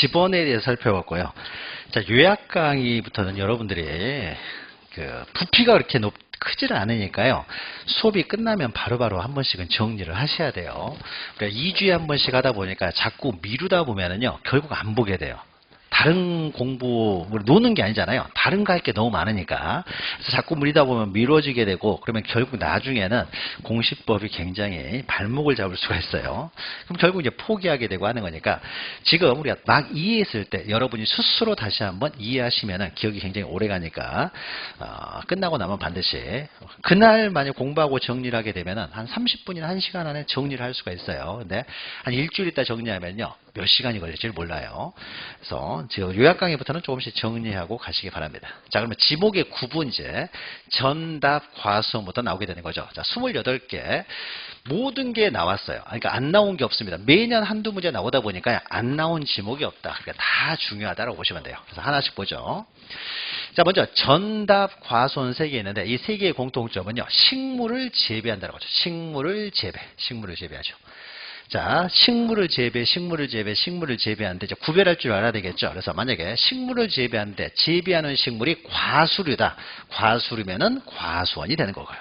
지번에 대해서 살펴봤고요. 자, 요약 강의부터는 여러분들이 부피가 그렇게 크지를 않으니까요. 수업이 끝나면 바로바로 한 번씩은 정리를 하셔야 돼요. 그러니까 2주에 한 번씩 하다 보니까 자꾸 미루다 보면은요, 결국 안 보게 돼요. 다른 공부, 노는 게 아니잖아요. 다른 거 할 게 너무 많으니까. 그래서 자꾸 미루다 보면 미뤄지게 되고, 그러면 결국 나중에는 공시법이 굉장히 발목을 잡을 수가 있어요. 그럼 결국 이제 포기하게 되고 하는 거니까, 지금 우리가 막 이해했을 때 여러분이 스스로 다시 한번 이해하시면은 기억이 굉장히 오래 가니까, 끝나고 나면 반드시, 그날 만약 공부하고 정리를 하게 되면은 한 30분이나 1시간 안에 정리를 할 수가 있어요. 근데 한 일주일 있다 정리하면요, 몇 시간이 걸릴지 몰라요. 그래서 지금 요약 강의부터는 조금씩 정리하고 가시기 바랍니다. 자, 그러면 지목의 9분제 전답 과수원부터 나오게 되는 거죠. 자, 28개 모든 게 나왔어요. 그러니까 안 나온 게 없습니다. 매년 한두 문제 나오다 보니까 안 나온 지목이 없다. 그러니까 다 중요하다라고 보시면 돼요. 그래서 하나씩 보죠. 자, 먼저 전답 과수원 3개 있는데 이 3개의 공통점은요, 식물을 재배한다라고 하죠. 식물을 재배하죠. 자, 식물을 재배하는데 이제 구별할 줄 알아야 되겠죠. 그래서 만약에 식물을 재배하는데 재배하는 식물이 과수류다. 과수류면은 과수원이 되는 거고요.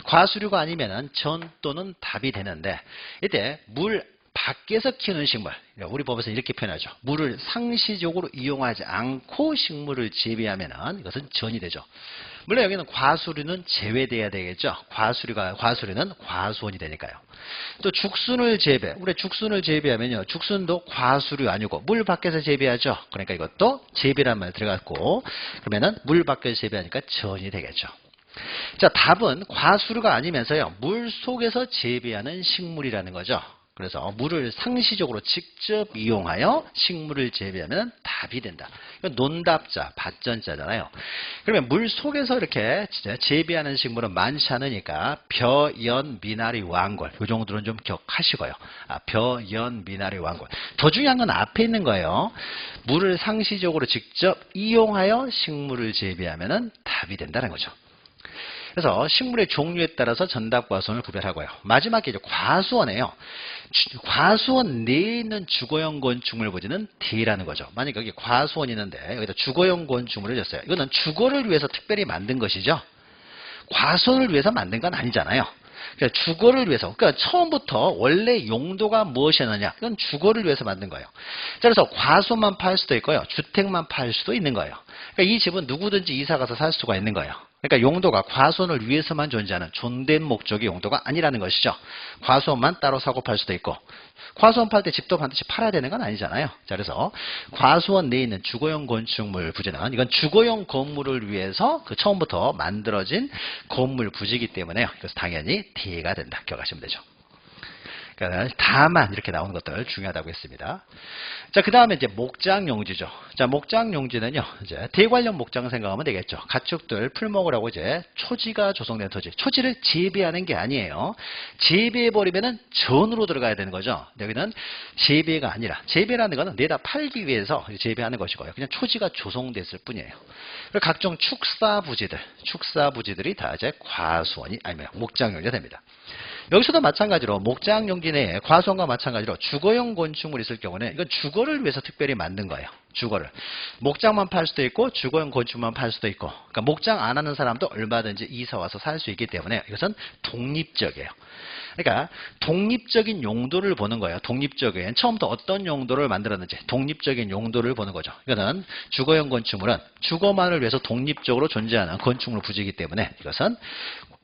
과수류가 아니면은 전 또는 답이 되는데, 이때 물 밖에서 키우는 식물, 우리 법에서 이렇게 표현하죠. 물을 상시적으로 이용하지 않고 식물을 재배하면은 이것은 전이 되죠. 물론 여기는 과수류는 제외돼야 되겠죠. 과수류는 과수원이 되니까요. 또 죽순을 우리 죽순을 재배하면요, 죽순도 과수류 아니고 물 밖에서 재배하죠. 그러니까 이것도 재배란 말 들어갔고, 그러면은 물 밖에서 재배하니까 전이 되겠죠. 자, 답은 과수류가 아니면서요, 물 속에서 재배하는 식물이라는 거죠. 그래서 물을 상시적으로 직접 이용하여 식물을 재배하면 답이 된다. 이건 논답자, 받전자잖아요. 그러면 물 속에서 이렇게 재배하는 식물은 많지 않으니까 벼, 연, 미나리, 왕골, 이 정도는 좀 기억하시고요. 벼, 연, 미나리, 왕골. 더 중요한 건 앞에 있는 거예요. 물을 상시적으로 직접 이용하여 식물을 재배하면 답이 된다는 거죠. 그래서 식물의 종류에 따라서 전답 과수원을 구별하고요. 마지막에 이제 과수원이에요. 과수원 내에 있는 주거용 건축물 부지는 D라는 거죠. 만약 여기 과수원이 있는데 여기다 주거용 건축물을 줬어요. 이거는 주거를 위해서 특별히 만든 것이죠. 과수원을 위해서 만든 건 아니잖아요. 그러니까 주거를 위해서, 그러니까 처음부터 원래 용도가 무엇이었느냐, 이건 주거를 위해서 만든 거예요. 자, 그래서 과수원만 팔 수도 있고요, 주택만 팔 수도 있는 거예요. 그러니까 이 집은 누구든지 이사 가서 살 수가 있는 거예요. 그러니까 용도가 과수원을 위해서만 존재하는 존댓 목적의 용도가 아니라는 것이죠. 과수원만 따로 사고 팔 수도 있고, 과수원 팔 때 집도 반드시 팔아야 되는 건 아니잖아요. 자, 그래서 과수원 내에 있는 주거용 건축물 부지는 이건 주거용 건물을 위해서 그 처음부터 만들어진 건물 부지이기 때문에요. 그래서 당연히 D가 된다. 기억하시면 되죠. 그러니까 다만 이렇게 나오는 것들 중요하다고 했습니다. 자, 그 다음에 이제 목장용지죠. 자, 목장용지는요, 이제 대 관련 목장 생각하면 되겠죠. 가축들 풀먹으라고 이제 초지가 조성된 토지. 초지를 재배하는 게 아니에요. 재배해버리면은 전으로 들어가야 되는 거죠. 여기는 재배가 아니라, 재배라는 거는 내다 팔기 위해서 재배하는 것이고요. 그냥 초지가 조성됐을 뿐이에요. 그리고 각종 축사부지들이 다 이제 과수원이, 아니면 목장용지가 됩니다. 여기서도 마찬가지로 목장용지 내에 과수원과 마찬가지로 주거용 건축물이 있을 경우는 이건 주거를 위해서 특별히 만든 거예요. 주거를. 목장만 팔 수도 있고 주거용 건축만 팔 수도 있고, 그러니까 목장 안 하는 사람도 얼마든지 이사 와서 살 수 있기 때문에 이것은 독립적이에요. 그러니까 독립적인 용도를 보는 거예요. 독립적인, 처음부터 어떤 용도를 만들었는지 독립적인 용도를 보는 거죠. 이거는 주거용 건축물은 주거만을 위해서 독립적으로 존재하는 건축물 부지이기 때문에 이것은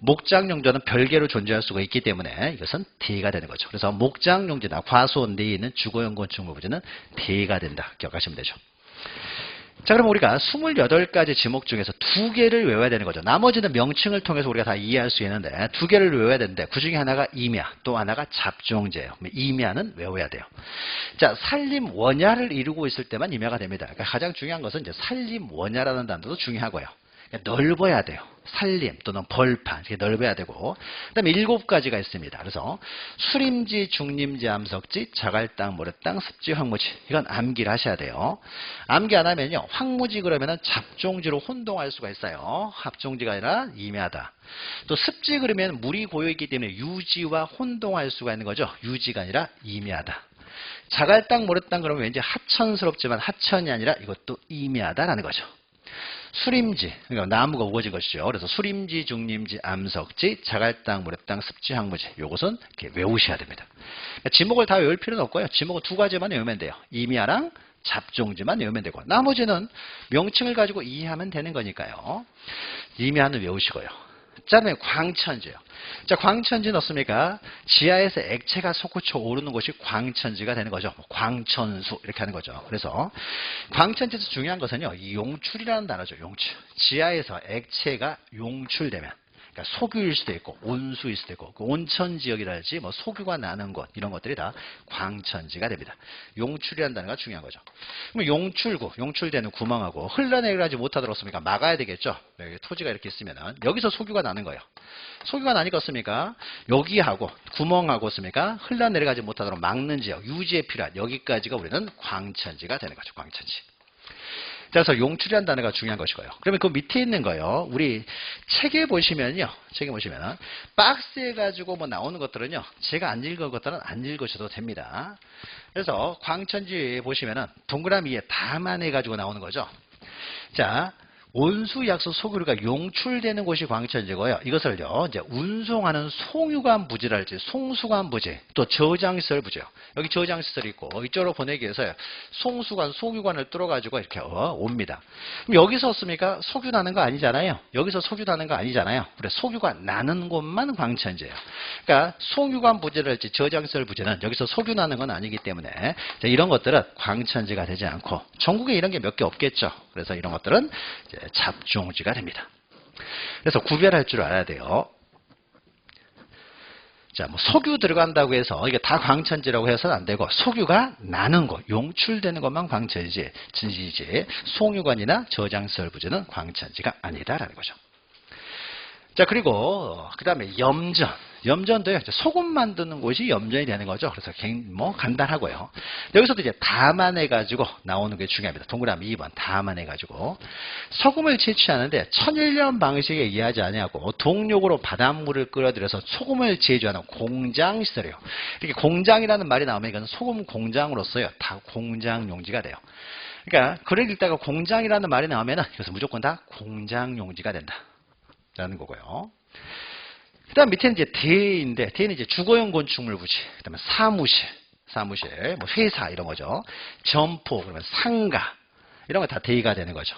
목장용지는 별개로 존재할 수가 있기 때문에 이것은 D가 되는 거죠. 그래서 목장용지나 과수원 내에 있는 주거용 건축물 부지는 D가 된다. 기억하시면 되죠. 자, 그럼 우리가 28가지 지목 중에서 2개를 외워야 되는 거죠. 나머지는 명칭을 통해서 우리가 다 이해할 수 있는데 2개를 외워야 되는데 그 중에 하나가 임야, 또 하나가 잡종제예요. 임야는 외워야 돼요. 자, 산림 원야를 이루고 있을 때만 임야가 됩니다. 그러니까 가장 중요한 것은 이제 산림 원야라는 단어도 중요하고요. 넓어야 돼요. 산림 또는 벌판, 이렇게 넓어야 되고, 그 다음에 7가지가 있습니다. 그래서 수림지, 중림지, 암석지, 자갈땅, 모래땅, 습지, 황무지, 이건 암기를 하셔야 돼요. 암기 안 하면요, 황무지 그러면은 잡종지로 혼동할 수가 있어요. 합종지가 아니라 임야다. 또 습지 그러면 물이 고여있기 때문에 유지와 혼동할 수가 있는 거죠. 유지가 아니라 임야다. 자갈 땅, 모래 땅 그러면 왠지 하천스럽지만 하천이 아니라 이것도 임야다라는 거죠. 수림지, 그러니까 나무가 우거진 것이죠. 그래서 수림지, 중림지, 암석지, 자갈 땅, 모래 땅, 습지, 항무지. 요것은 이렇게 외우셔야 됩니다. 그러니까 지목을 다 외울 필요는 없고요. 지목은 두 가지만 외우면 돼요. 임야랑 잡종지만 외우면 되고, 나머지는 명칭을 가지고 이해하면 되는 거니까요. 임야는 외우시고요. 자, 다음에 광천지요. 자, 광천지는 어떻습니까? 지하에서 액체가 솟구쳐 오르는 것이 광천지가 되는 거죠. 광천수 이렇게 하는 거죠. 그래서 광천지에서 중요한 것은요, 이 용출이라는 단어죠. 용출. 지하에서 액체가 용출되면, 그러니까 소규일 수도 있고 온수일 수도 있고, 그 온천 지역이랄지 뭐 소규가 나는 곳, 이런 것들이 다 광천지가 됩니다. 용출이라는 단어가 중요한 거죠. 그럼 용출구, 용출되는 구멍하고 흘러내려가지 못하도록 습니까? 막아야 되겠죠. 여기 토지가 이렇게 있으면은 여기서 소규가 나는 거예요. 소규가 나니까 습니까? 여기하고 구멍하고 습니까? 흘러내려가지 못하도록 막는 지역, 유지에 필요한 여기까지가 우리는 광천지가 되는 거죠. 광천지. 그래서 용출이라는 단어가 중요한 것이고요. 그러면 그 밑에 있는 거요. 우리 책에 보시면요. 책에 보시면은 박스에 가지고 뭐 나오는 것들은요. 제가 안 읽은 것들은 안 읽으셔도 됩니다. 그래서 광천지 보시면은 동그라미에 담안해 가지고 나오는 거죠. 자, 온수, 약수, 소규가 용출되는 곳이 광천지고요. 이것을요, 이제 운송하는 송유관 부지랄지, 송수관 부지, 또 저장시설 부지요. 여기 저장시설이 있고, 이쪽으로 보내기 위해서 송수관, 송유관을 뚫어가지고 이렇게 옵니다. 그럼 여기서 씁니까? 석유 나는 거 아니잖아요. 여기서 석유 나는 거 아니잖아요. 그래, 석유가 나는 곳만 광천지예요. 그러니까 송유관 부지랄지, 저장시설 부지는 여기서 석유 나는 건 아니기 때문에 이런 것들은 광천지가 되지 않고, 전국에 이런 게 몇 개 없겠죠. 그래서 이런 것들은 이제 잡종지가 됩니다. 그래서 구별할 줄 알아야 돼요. 자, 뭐 석유 들어간다고 해서 이게 다 광천지라고 해서는 안 되고, 석유가 나는 곳, 용출되는 것만 광천지지, 송유관이나 저장시설 부지는 광천지가 아니다라는 거죠. 자, 그리고 그 다음에 염전. 염전도요, 소금 만드는 곳이 염전이 되는 거죠. 그래서 뭐 간단하고요. 여기서도 이제 담아내가지고 나오는 게 중요합니다. 동그라미 2번 담아내가지고 소금을 채취하는데 천일염 방식에 이해하지 아니하고 동력으로 바닷물을 끌어들여서 소금을 제조하는 공장시설이에요. 이렇게 공장이라는 말이 나오면 이건 소금 공장으로서요, 다 공장 용지가 돼요. 그러니까 글을 읽다가 공장이라는 말이 나오면은 이것은 무조건 다 공장 용지가 된다 라는 거고요. 그 다음 밑에는 이제 대인데, 대는 이제 주거용 건축물 부지, 그 다음에 사무실, 뭐 회사 이런 거죠. 점포, 그러면 상가, 이런 거 다 대가 되는 거죠.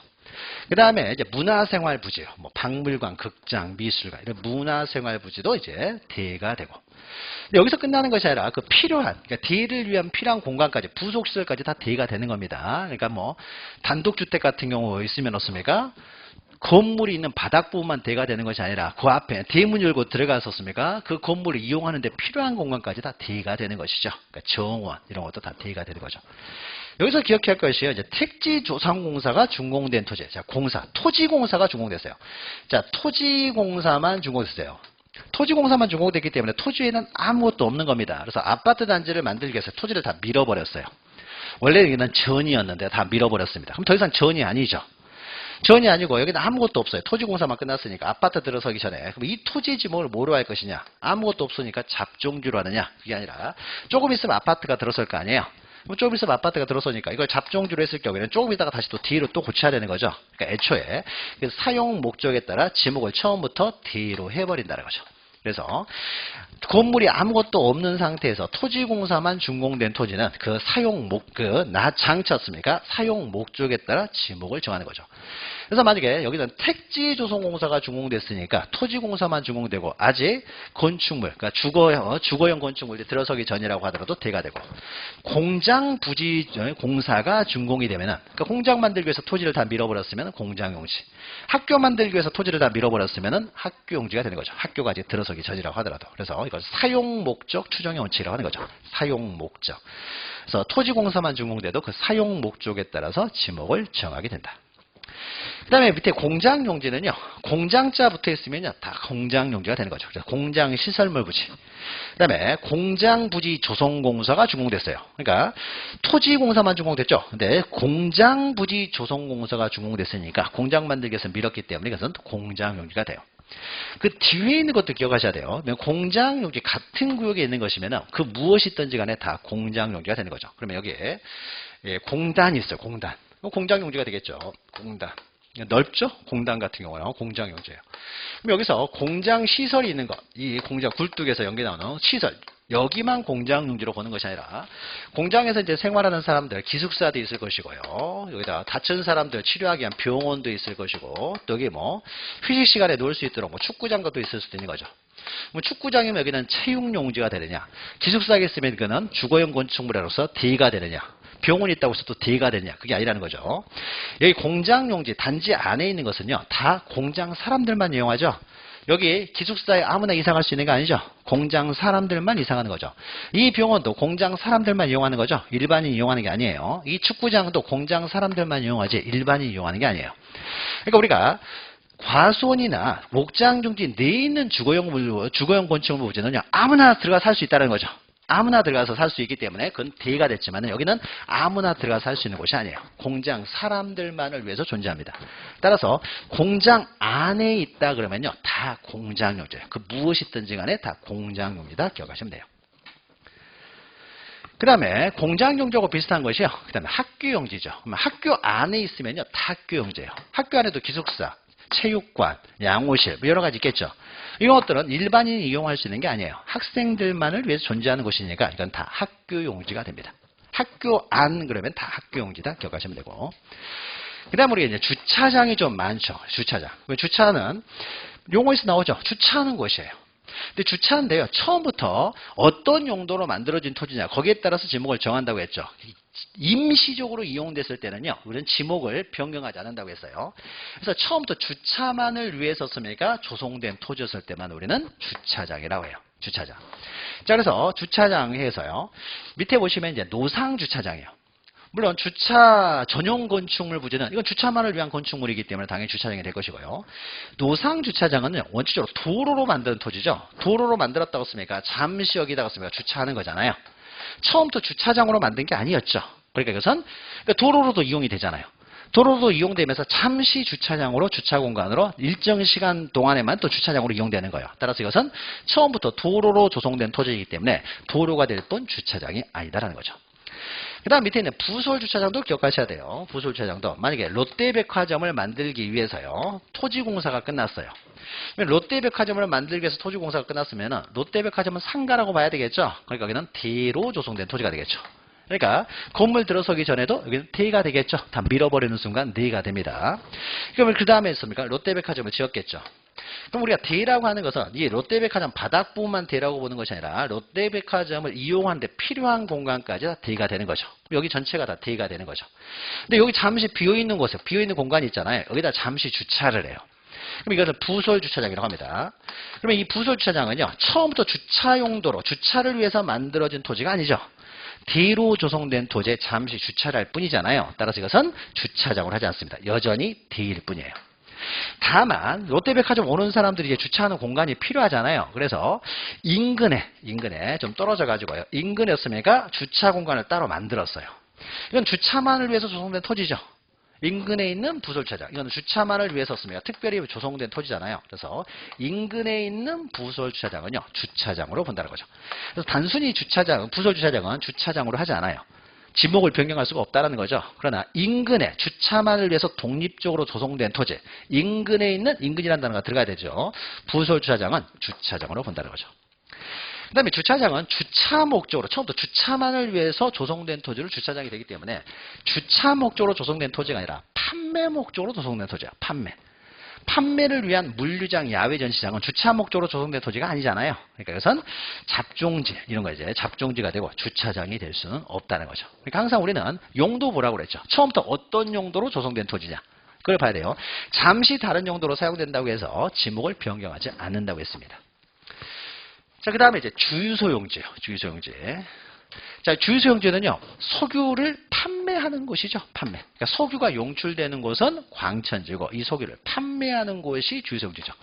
그 다음에 이제 문화생활 부지요. 뭐 박물관, 극장, 미술관, 이런 문화생활 부지도 이제 대가 되고. 여기서 끝나는 것이 아니라 그 필요한, 그러니까 대를 위한 필요한 공간까지, 부속시설까지 다 대가 되는 겁니다. 그러니까 뭐 단독주택 같은 경우 있으면 어떻습니까? 건물이 있는 바닥 부분만 대가 되는 것이 아니라 그 앞에 대문 열고 들어갔었습니까? 그 건물을 이용하는 데 필요한 공간까지 다 대가 되는 것이죠. 그러니까 정원 이런 것도 다 대가 되는 거죠. 여기서 기억해야 할 것이요. 이제 택지조성공사가 준공된 토지. 자, 공사, 토지공사가 준공됐어요. 자, 토지공사만 준공됐어요. 토지공사만 준공됐기 때문에 토지에는 아무것도 없는 겁니다. 그래서 아파트 단지를 만들기 위해서 토지를 다 밀어버렸어요. 원래 여기는 전이었는데 다 밀어버렸습니다. 그럼 더 이상 전이 아니죠. 전이 아니고 여기는 아무것도 없어요. 토지공사만 끝났으니까 아파트 들어서기 전에. 그럼 이 토지 지목을 뭐로 할 것이냐? 아무것도 없으니까 잡종지로 하느냐? 그게 아니라 조금 있으면 아파트가 들어설 거 아니에요. 그럼 조금 있으면 아파트가 들어서니까 이걸 잡종지로 했을 경우에는 조금 있다가 다시 또 뒤로 또 고쳐야 되는 거죠. 그러니까 애초에 그래서 사용 목적에 따라 지목을 처음부터 뒤로 해버린다는 거죠. 그래서 건물이 아무것도 없는 상태에서 토지공사만 준공된 토지는 그 사용 장쳤습니까? 사용 목적에 따라 지목을 정하는 거죠. 그래서 만약에 여기는 택지조성공사가 준공됐으니까 토지공사만 준공되고 아직 건축물, 그러니까 주거용 건축물이 들어서기 전이라고 하더라도 대가 되고, 공장 부지 공사가 준공이 되면은, 그러니까 공장 만들기 위해서 토지를 다 밀어버렸으면 공장용지, 학교 만들기 위해서 토지를 다 밀어버렸으면은 학교용지가 되는 거죠. 학교가 아직 들어서기 전이라고 하더라도. 그래서 이걸 사용 목적 추정의 원칙이라고 하는 거죠. 사용 목적. 그래서 토지공사만 준공돼도 그 사용 목적에 따라서 지목을 정하게 된다. 그 다음에 밑에 공장용지는요, 공장자 붙어 있으면요, 다 공장용지가 되는 거죠. 그래서 공장시설물 부지. 그 다음에 공장부지 조성공사가 준공됐어요. 그러니까 토지공사만 준공됐죠. 근데 공장부지 조성공사가 준공됐으니까 공장 만들기 위해서 밀었기 때문에 이것은 공장용지가 돼요. 그 뒤에 있는 것도 기억하셔야 돼요. 공장용지 같은 구역에 있는 것이면 그 무엇이 있든지 간에 다 공장용지가 되는 거죠. 그러면 여기에 공단이 있어요. 공단. 공장용지가 되겠죠. 공단. 넓죠? 공단 같은 경우는 공장용지예요. 그럼 여기서 공장 시설이 있는 것, 이 공장 굴뚝에서 연기 나오는 시설, 여기만 공장용지로 보는 것이 아니라 공장에서 이제 생활하는 사람들, 기숙사도 있을 것이고요. 여기다 다친 사람들 치료하기 위한 병원도 있을 것이고, 또 여기 뭐 휴식 시간에 놀 수 있도록 뭐 축구장도 있을 수도 있는 거죠. 뭐 축구장이면 여기는 체육용지가 되느냐, 기숙사에 있으면 그는 주거용 건축물로서 D가 되느냐, 병원이 있다고 해서 또 D가 되느냐, 그게 아니라는 거죠. 여기 공장용지 단지 안에 있는 것은요, 다 공장 사람들만 이용하죠. 여기 기숙사에 아무나 이상할 수 있는 게 아니죠. 공장 사람들만 이상하는 거죠. 이 병원도 공장 사람들만 이용하는 거죠. 일반인 이용하는 게 아니에요. 이 축구장도 공장 사람들만 이용하지 일반인 이용하는 게 아니에요. 그러니까 우리가 과수원이나 목장용지 내에 있는 주거용 건축물 부지는요, 아무나 들어가 살 수 있다는 거죠. 아무나 들어가서 살 수 있기 때문에 그건 대가 됐지만 여기는 아무나 들어가서 살 수 있는 곳이 아니에요. 공장 사람들만을 위해서 존재합니다. 따라서 공장 안에 있다 그러면요, 다 공장용지예요. 그 무엇이든지 간에 다 공장용이다 기억하시면 돼요. 그 다음에 공장용지하고 비슷한 것이요, 그 다음에 학교용지죠. 그러면 학교 안에 있으면요, 다 학교용지예요. 학교 안에도 기숙사, 체육관, 양호실 뭐 여러 가지 있겠죠. 이런 것들은 일반인이 이용할 수 있는 게 아니에요. 학생들만을 위해서 존재하는 곳이니까 이건 다 학교용지가 됩니다. 학교 안 그러면 다 학교용지다 기억하시면 되고, 그 다음 우리가 이제 주차장이 좀 많죠. 주차장. 주차는 용어에서 나오죠. 주차하는 곳이에요. 근데 주차인데요, 처음부터 어떤 용도로 만들어진 토지냐 거기에 따라서 지목을 정한다고 했죠. 임시적으로 이용됐을 때는요, 우리는 지목을 변경하지 않는다고 했어요. 그래서 처음부터 주차만을 위해서 씁니까? 조성된 토지였을 때만 우리는 주차장이라고 해요. 주차장. 자, 그래서 주차장에서요, 밑에 보시면 이제 노상 주차장이에요. 물론 주차 전용 건축물 부지는 이건 주차만을 위한 건축물이기 때문에 당연히 주차장이 될 것이고요. 노상 주차장은 원칙적으로 도로로 만든 토지죠. 도로로 만들었다고 했으니까 잠시 여기다가 쓰니까 주차하는 거잖아요. 처음부터 주차장으로 만든 게 아니었죠. 그러니까 이것은 도로로도 이용이 되잖아요. 도로도 이용되면서 잠시 주차장으로, 주차 공간으로 일정 시간 동안에만 또 주차장으로 이용되는 거예요. 따라서 이것은 처음부터 도로로 조성된 토지이기 때문에 도로가 될 뿐 주차장이 아니다라는 거죠. 그 다음 밑에 있는 부설주차장도 기억하셔야 돼요. 부설주차장도 만약에 롯데백화점을 만들기 위해서요, 토지공사가 끝났어요. 롯데백화점을 만들기 위해서 토지공사가 끝났으면 롯데백화점은 상가라고 봐야 되겠죠. 그러니까 여기는 대로 조성된 토지가 되겠죠. 그러니까 건물 들어서기 전에도 여기는 대가 되겠죠. 다 밀어버리는 순간 대가 됩니다. 그러면 그 다음에 있습니까? 롯데백화점을 지었겠죠. 그럼 우리가 대라고 하는 것은 이 롯데백화점 바닥 부분만 대라고 보는 것이 아니라 롯데백화점을 이용하는 데 필요한 공간까지 다 대가 되는 거죠. 여기 전체가 다 대가 되는 거죠. 근데 여기 잠시 비어있는 곳에, 비어있는 공간이 있잖아요. 여기다 잠시 주차를 해요. 그럼 이것을 부설주차장이라고 합니다. 그러면 이 부설주차장은요, 처음부터 주차 용도로, 주차를 위해서 만들어진 토지가 아니죠. 대로 조성된 토지에 잠시 주차를 할 뿐이잖아요. 따라서 이것은 주차장으로 하지 않습니다. 여전히 대일 뿐이에요. 다만 롯데백화점 오는 사람들이 이제 주차하는 공간이 필요하잖아요. 그래서 인근에 좀 떨어져 가지고요, 인근이었으니까 주차 공간을 따로 만들었어요. 이건 주차만을 위해서 조성된 토지죠. 인근에 있는 부설주차장, 이건 주차만을 위해서 씁니다. 특별히 조성된 토지잖아요. 그래서 인근에 있는 부설주차장은요, 주차장으로 본다는 거죠. 그래서 단순히 부설주차장은 주차장으로 하지 않아요. 지목을 변경할 수가 없다는 거죠. 그러나 인근에 주차만을 위해서 독립적으로 조성된 토지, 인근에 있는, 인근이라는 단어가 들어가야 되죠. 부설주차장은 주차장으로 본다는 거죠. 그 다음에 주차장은 주차 목적으로, 처음부터 주차만을 위해서 조성된 토지를 주차장이 되기 때문에 주차 목적으로 조성된 토지가 아니라 판매 목적으로 조성된 토지야. 판매를 위한 물류장, 야외 전시장은 주차 목적으로 조성된 토지가 아니잖아요. 그러니까 이것은 잡종지, 이런 거 이제 잡종지가 되고 주차장이 될 수는 없다는 거죠. 그러니까 항상 우리는 용도 보라고 그랬죠. 처음부터 어떤 용도로 조성된 토지냐, 그걸 봐야 돼요. 잠시 다른 용도로 사용된다고 해서 지목을 변경하지 않는다고 했습니다. 자, 그 다음에 이제 주유소용지예요. 주유소용지. 자, 주유소용지는요, 석유를 판매하는 곳이죠. 판매. 그러니까 석유가 용출되는 곳은 광천지고, 이 석유를 판매하는 곳이 주유소용지죠.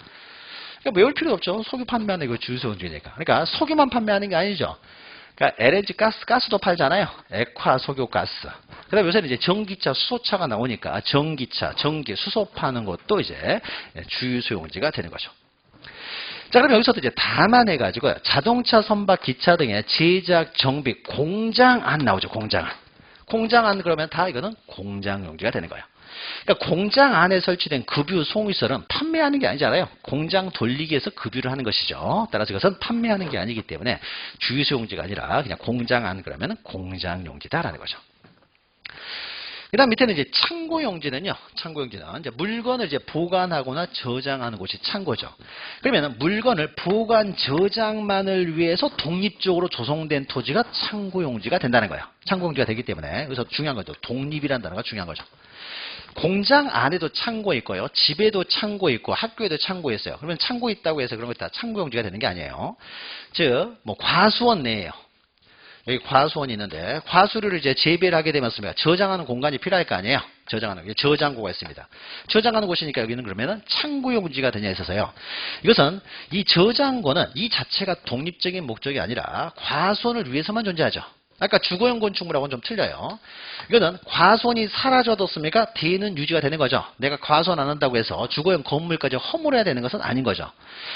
그러니까 외울 필요도 없죠. 석유 판매하는 게 주유소용지니까. 그러니까 석유만 판매하는 게 아니죠. 그러니까 LNG 가스도 팔잖아요. 액화 석유가스. 그 다음에 요새는 이제 전기차, 수소차가 나오니까 전기차, 전기, 수소 파는 것도 이제 주유소용지가 되는 거죠. 자, 그럼 여기서도 이제 담아내가지고요. 자동차, 선박, 기차 등의 제작, 정비, 공장 안 나오죠. 공장 안. 공장 안 그러면 다 이거는 공장 용지가 되는 거예요. 그러니까 공장 안에 설치된 급유, 송유설은 판매하는 게 아니잖아요. 공장 돌리기 위해서 급유를 하는 것이죠. 따라서 이것은 판매하는 게 아니기 때문에 주유소 용지가 아니라 그냥 공장 안 그러면 공장 용지다라는 거죠. 그 다음 밑에는 이제 창고 용지는요. 창고 용지는 이제 물건을 이제 보관하거나 저장하는 곳이 창고죠. 그러면 물건을 보관, 저장만을 위해서 독립적으로 조성된 토지가 창고 용지가 된다는 거예요. 창고 용지가 되기 때문에 여기서 중요한 거죠. 독립이라는 단어가 중요한 거죠. 공장 안에도 창고 있고요. 집에도 창고 있고 학교에도 창고 있어요. 그러면 창고 있다고 해서 그런 거 다 창고 용지가 되는 게 아니에요. 즉, 뭐 과수원 내에요. 여기 과수원이 있는데 과수류를 이제 재배를 하게 되면 저장하는 공간이 필요할 거 아니에요. 저장하는 저장고가 있습니다. 저장하는 곳이니까 여기는 그러면은 창고 용지가 되냐 있어서요. 이것은 이 저장고는 이 자체가 독립적인 목적이 아니라 과수원을 위해서만 존재하죠. 아까 주거용 건축물하고는 좀 틀려요. 이거는 과수원이 사라져뒀습니까? 대는 유지가 되는 거죠. 내가 과수원 안 한다고 해서 주거용 건물까지 허물어야 되는 것은 아닌 거죠.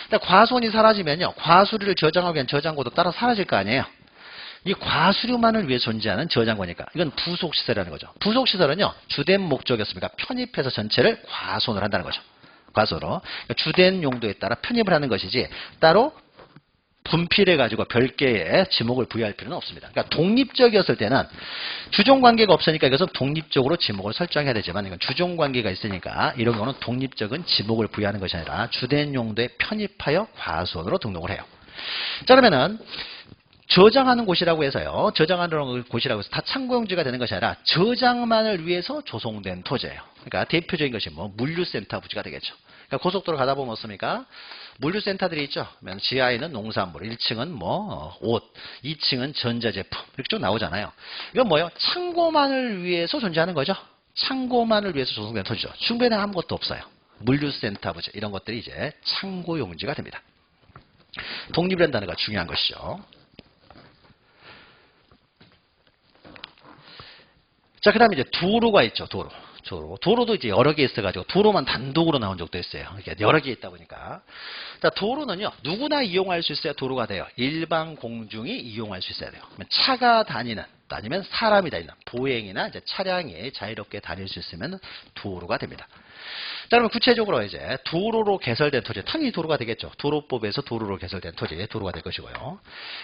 그러니까 과수원이 사라지면요. 과수류를 저장하기 위한 저장고도 따라 사라질 거 아니에요. 이 과수류만을 위해 존재하는 저장고니까 이건 부속시설이라는 거죠. 부속시설은요. 주된 목적이었습니까? 편입해서 전체를 과수원을 한다는 거죠. 과수로. 그러니까 주된 용도에 따라 편입을 하는 것이지 따로 분필해가지고 별개의 지목을 부여할 필요는 없습니다. 그러니까 독립적이었을 때는 주종관계가 없으니까 이것은 독립적으로 지목을 설정해야 되지만 이건 주종관계가 있으니까 이런 경우는 독립적인 지목을 부여하는 것이 아니라 주된 용도에 편입하여 과수원으로 등록을 해요. 자, 그러면은 저장하는 곳이라고 해서요. 저장하는 곳이라고 해서 다 창고용지가 되는 것이 아니라 저장만을 위해서 조성된 토지예요. 그러니까 대표적인 것이 뭐 물류센터 부지가 되겠죠. 그러니까 고속도로 가다 보면 어떻습니까? 물류센터들이 있죠. 지하에는 농산물, 1층은 뭐 옷, 2층은 전자제품 이렇게 좀 나오잖아요. 이건 뭐예요? 창고만을 위해서 존재하는 거죠. 창고만을 위해서 조성된 토지죠. 주변에 아무것도 없어요. 물류센터 부지 이런 것들이 이제 창고용지가 됩니다. 독립이라는 단어가 중요한 것이죠. 자, 그 다음에 이제 도로가 있죠, 도로. 도로도 이제 여러 개 있어가지고 도로만 단독으로 나온 적도 있어요. 이렇게 여러 개 있다 보니까. 자, 도로는요, 누구나 이용할 수 있어야 도로가 돼요. 일반 공중이 이용할 수 있어야 돼요. 차가 다니는, 아니면 사람이 다니는, 보행이나 이제 차량이 자유롭게 다닐 수 있으면 도로가 됩니다. 자, 그러면 구체적으로 이제 도로로 개설된 토지, 당연히 도로가 되겠죠. 도로법에서 도로로 개설된 토지, 도로가 될 것이고요.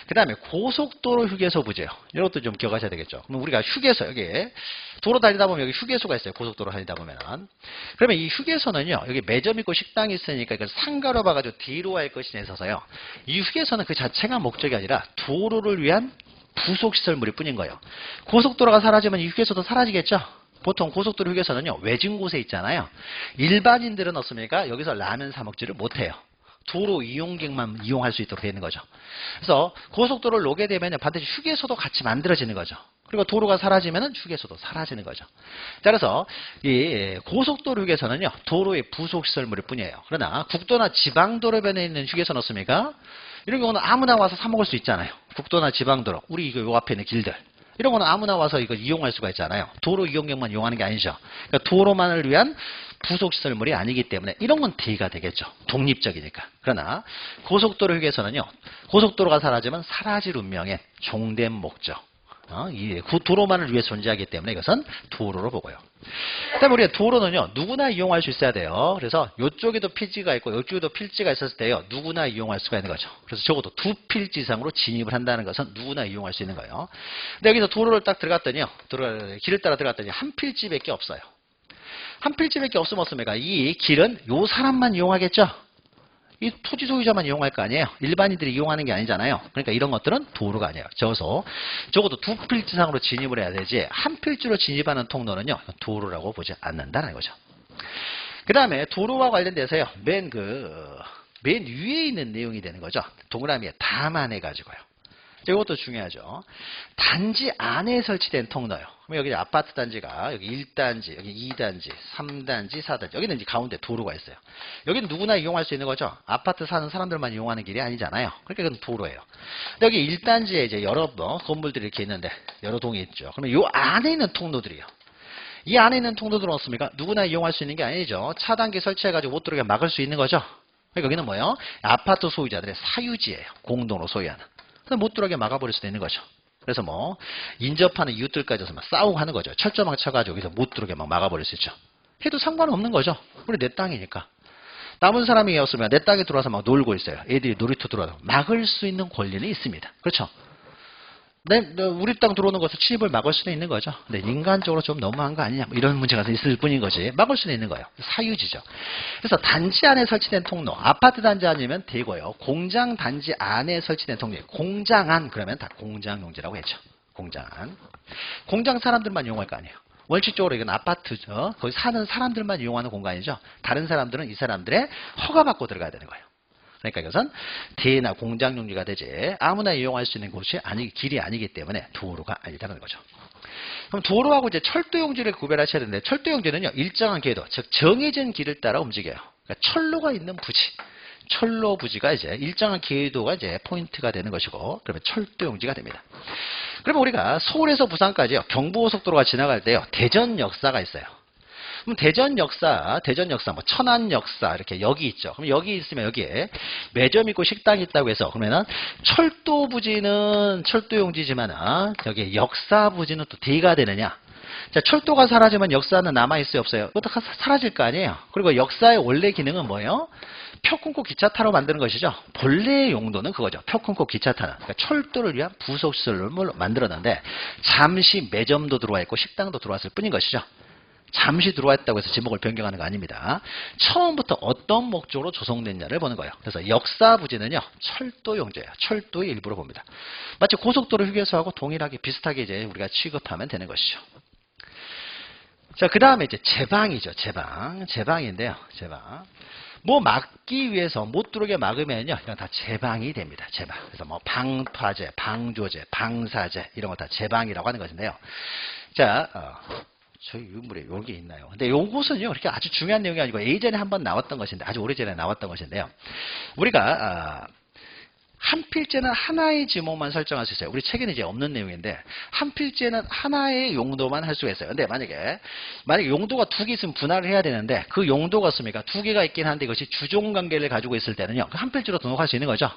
그 다음에 고속도로 휴게소 부지요. 이것도 좀 기억하셔야 되겠죠. 그럼 우리가 휴게소, 여기 도로 다니다 보면 여기 휴게소가 있어요. 고속도로 다니다 보면은. 그러면 이 휴게소는요, 여기 매점 있고 식당이 있으니까 이걸 상가로 봐가지고 뒤로 할 것이 있어서요. 이 휴게소는 그 자체가 목적이 아니라 도로를 위한 부속시설물일 뿐인 거예요. 고속도로가 사라지면 이 휴게소도 사라지겠죠. 보통 고속도로 휴게소는요, 외진 곳에 있잖아요. 일반인들은 어떻습니까? 여기서 라면 사 먹지를 못해요. 도로 이용객만 이용할 수 있도록 되어 있는 거죠. 그래서 고속도로를 놓게 되면 반드시 휴게소도 같이 만들어지는 거죠. 그리고 도로가 사라지면 휴게소도 사라지는 거죠. 자, 그래서 이 고속도로 휴게소는요, 도로의 부속시설물일 뿐이에요. 그러나 국도나 지방도로변에 있는 휴게소는 어떻습니까? 이런 경우는 아무나 와서 사 먹을 수 있잖아요. 국도나 지방도로, 우리 이거 요 앞에 있는 길들. 이런 거는 아무나 와서 이거 이용할 수가 있잖아요. 도로 이용객만 이용하는 게 아니죠. 그러니까 도로만을 위한 부속시설물이 아니기 때문에 이런 건 대가 되겠죠. 독립적이니까. 그러나 고속도로 휴게소는요. 고속도로가 사라지면 사라질 운명의 종된 목적. 이 도로만을 위해 존재하기 때문에 이것은 도로로 보고요. 그다음에 우리가 도로는요, 누구나 이용할 수 있어야 돼요. 그래서 이쪽에도 필지가 있고 이쪽에도 필지가 있었을 때요, 누구나 이용할 수가 있는 거죠. 그래서 적어도 2필지 이상으로 진입을 한다는 것은 누구나 이용할 수 있는 거예요. 근데 여기서 도로를 딱 들어갔더니요, 길을 따라 들어갔더니 한 필지밖에 없어요. 한 필지밖에 없으면 어떻습니까? 이 길은 요 사람만 이용하겠죠. 이 토지 소유자만 이용할 거 아니에요. 일반인들이 이용하는 게 아니잖아요. 그러니까 이런 것들은 도로가 아니에요. 적어도 2필지 이상으로 진입을 해야 되지 한 필지로 진입하는 통로는요, 도로라고 보지 않는다는 거죠. 그 다음에 도로와 관련돼서요, 맨 위에 있는 내용이 되는 거죠. 동그라미에 담아내가지고요. 이것도 중요하죠. 단지 안에 설치된 통로요. 그럼 여기 아파트 단지가 여기 1단지, 여기 2단지, 3단지, 4단지. 여기는 이제 가운데 도로가 있어요. 여기는 누구나 이용할 수 있는 거죠. 아파트 사는 사람들만 이용하는 길이 아니잖아요. 그러니까 이건 도로예요. 근데 여기 1단지에 이제 여러 건물들이 이렇게 있는데 여러 동이 있죠. 그러면 이 안에 있는 통로들이요. 이 안에 있는 통로들은 어떻습니까? 누구나 이용할 수 있는 게 아니죠. 차단기 설치해가지고 못 들어오게 막을 수 있는 거죠. 그러니까 여기는 뭐예요? 아파트 소유자들의 사유지예요. 공동으로 소유하는. 그래서 못 들어오게 막아버릴 수도 있는 거죠. 그래서 뭐 인접하는 이웃들까지 막 싸우고 하는 거죠. 철조망 쳐가지고 여기서 못 들어오게 막 막아버릴 수 있죠. 해도 상관없는 거죠. 우리 내 땅이니까. 남은 사람이었으면 내 땅에 들어와서 막 놀고 있어요. 애들이 놀이터 들어와서 막을 수 있는 권리는 있습니다. 그렇죠? 우리 땅 들어오는 것을 침입을 막을 수는 있는 거죠. 근데 인간적으로 좀 너무한 거 아니냐, 뭐 이런 문제가 있을 뿐인 거지. 막을 수는 있는 거예요. 사유지죠. 그래서 단지 안에 설치된 통로, 아파트 단지 아니면 되고요. 공장 단지 안에 설치된 통로, 공장 안 그러면 다 공장 용지라고 했죠. 공장 안. 공장 사람들만 이용할 거 아니에요. 원칙적으로 이건 아파트죠. 거기 사는 사람들만 이용하는 공간이죠. 다른 사람들은 이 사람들의 허가받고 들어가야 되는 거예요. 그러니까 이것은 대나 공장 용지가 되지 아무나 이용할 수 있는 곳이 길이 아니기 때문에 도로가 아니다라는 거죠. 그럼 도로하고 이제 철도 용지를 구별하셔야 되는데 철도 용지는요 일정한 궤도, 즉 정해진 길을 따라 움직여요. 그러니까 철로가 있는 부지, 철로 부지가 이제 일정한 궤도가 이제 포인트가 되는 것이고 그러면 철도 용지가 됩니다. 그러면 우리가 서울에서 부산까지요 경부고속도로가 지나갈 때요 대전 역사가 있어요. 그럼 대전 역사, 뭐 천안 역사 이렇게 여기 있죠. 그럼 여기 있으면 여기에 매점 있고 식당이 있다고 해서 그러면은 철도 부지는 철도 용지지만은 여기 역사 부지는 또 D가 되느냐? 자, 철도가 사라지면 역사는 남아 있어요, 없어요? 그것도 사라질 거 아니에요. 그리고 역사의 원래 기능은 뭐예요? 표 끊고 기차 타러 만드는 것이죠. 본래의 용도는 그거죠. 표 끊고 기차 타는. 그러니까 철도를 위한 부속시설을 만들었는데 잠시 매점도 들어와 있고 식당도 들어왔을 뿐인 것이죠. 잠시 들어왔다고 해서 지목을 변경하는 거 아닙니다. 처음부터 어떤 목적으로 조성됐냐를 보는 거예요. 그래서 역사 부지는요 철도 용지예요. 철도의 일부로 봅니다. 마치 고속도로 휴게소하고 동일하게 비슷하게 이제 우리가 취급하면 되는 것이죠. 자, 그 다음에 이제 제방이죠. 제방인데요. 제방. 뭐 막기 위해서 못 들어오게 막으면요 이건 다 제방이 됩니다. 제방. 그래서 뭐 방파제, 방조제, 방사제 이런 거 다 제방이라고 하는 것인데요. 자. 저희 유물에 여기 있나요? 근데 요것은요, 그렇게 아주 중요한 내용이 아니고 예전에 한번 나왔던 것인데, 아주 오래전에 나왔던 것인데요. 우리가, 한 필지는 하나의 지목만 설정할 수 있어요. 우리 책에는 이제 없는 내용인데, 한 필지는 하나의 용도만 할 수가 있어요. 근데 만약에 용도가 두 개 있으면 분할을 해야 되는데, 그 용도가 있습니까? 두 개가 있긴 한데, 이것이 주종 관계를 가지고 있을 때는요, 한 필지로 등록할 수 있는 거죠.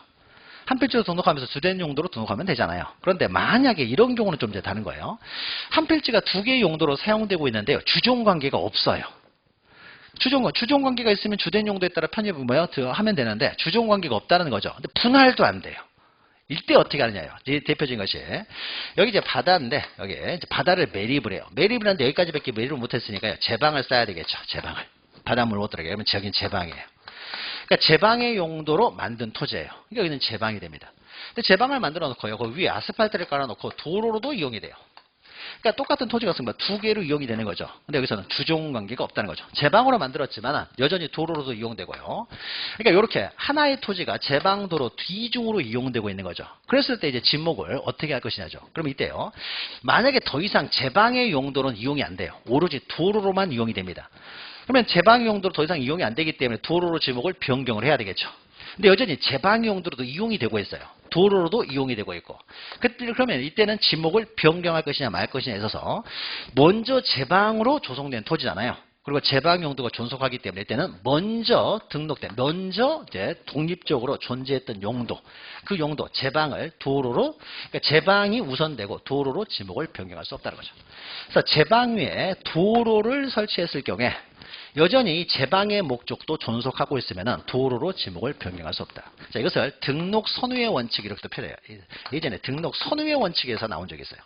한 필지로 등록하면서 주된 용도로 등록하면 되잖아요. 그런데 만약에 이런 경우는 좀 이제 다른 거예요. 한 필지가 두 개의 용도로 사용되고 있는데요. 주종 관계가 없어요. 주종 관계가 있으면 주된 용도에 따라 편입을 하면 되는데 주종 관계가 없다는 거죠. 근데 분할도 안 돼요. 이때 어떻게 하느냐요. 대표적인 것이 여기 이제 바다인데 여기 이제 바다를 매립을 해요. 매립을 하는데 여기까지밖에 매립을 못했으니까요. 제방을 쌓아야 되겠죠. 제방을. 바닷물 못 들어가게. 그러면 저긴 제방이에요. 그러니까 제방의 용도로 만든 토지예요. 그러니까 여기는 제방이 됩니다. 근데 제방을 만들어 놓고요. 그 위에 아스팔트를 깔아놓고 도로로도 이용이 돼요. 그러니까 똑같은 토지가 있으면 두 개로 이용이 되는 거죠. 근데 여기서는 주종 관계가 없다는 거죠. 제방으로 만들었지만 여전히 도로로도 이용되고요. 그러니까 이렇게 하나의 토지가 제방도로 뒤중으로 이용되고 있는 거죠. 그랬을 때 이제 지목을 어떻게 할 것이냐죠. 그럼 이때요. 만약에 더 이상 제방의 용도는 이용이 안 돼요. 오로지 도로로만 이용이 됩니다. 그러면 제방 용도로 더 이상 이용이 안 되기 때문에 도로로 지목을 변경을 해야 되겠죠. 근데 여전히 제방 용도로도 이용이 되고 있어요. 도로로도 이용이 되고 있고. 그러면 이때는 지목을 변경할 것이냐 말 것이냐에 있어서 먼저 제방으로 조성된 토지잖아요. 그리고 제방 용도가 존속하기 때문에 이때는 먼저 이제 독립적으로 존재했던 용도, 그 용도 제방을 도로로, 그러니까 제방이 우선되고 도로로 지목을 변경할 수 없다는 거죠. 그래서 제방 위에 도로를 설치했을 경우에 여전히 제방의 목적도 존속하고 있으면 도로로 지목을 변경할 수 없다. 자, 이것을 등록 선후의 원칙 이렇게 표현해요. 예전에 등록 선후의 원칙에서 나온 적이 있어요.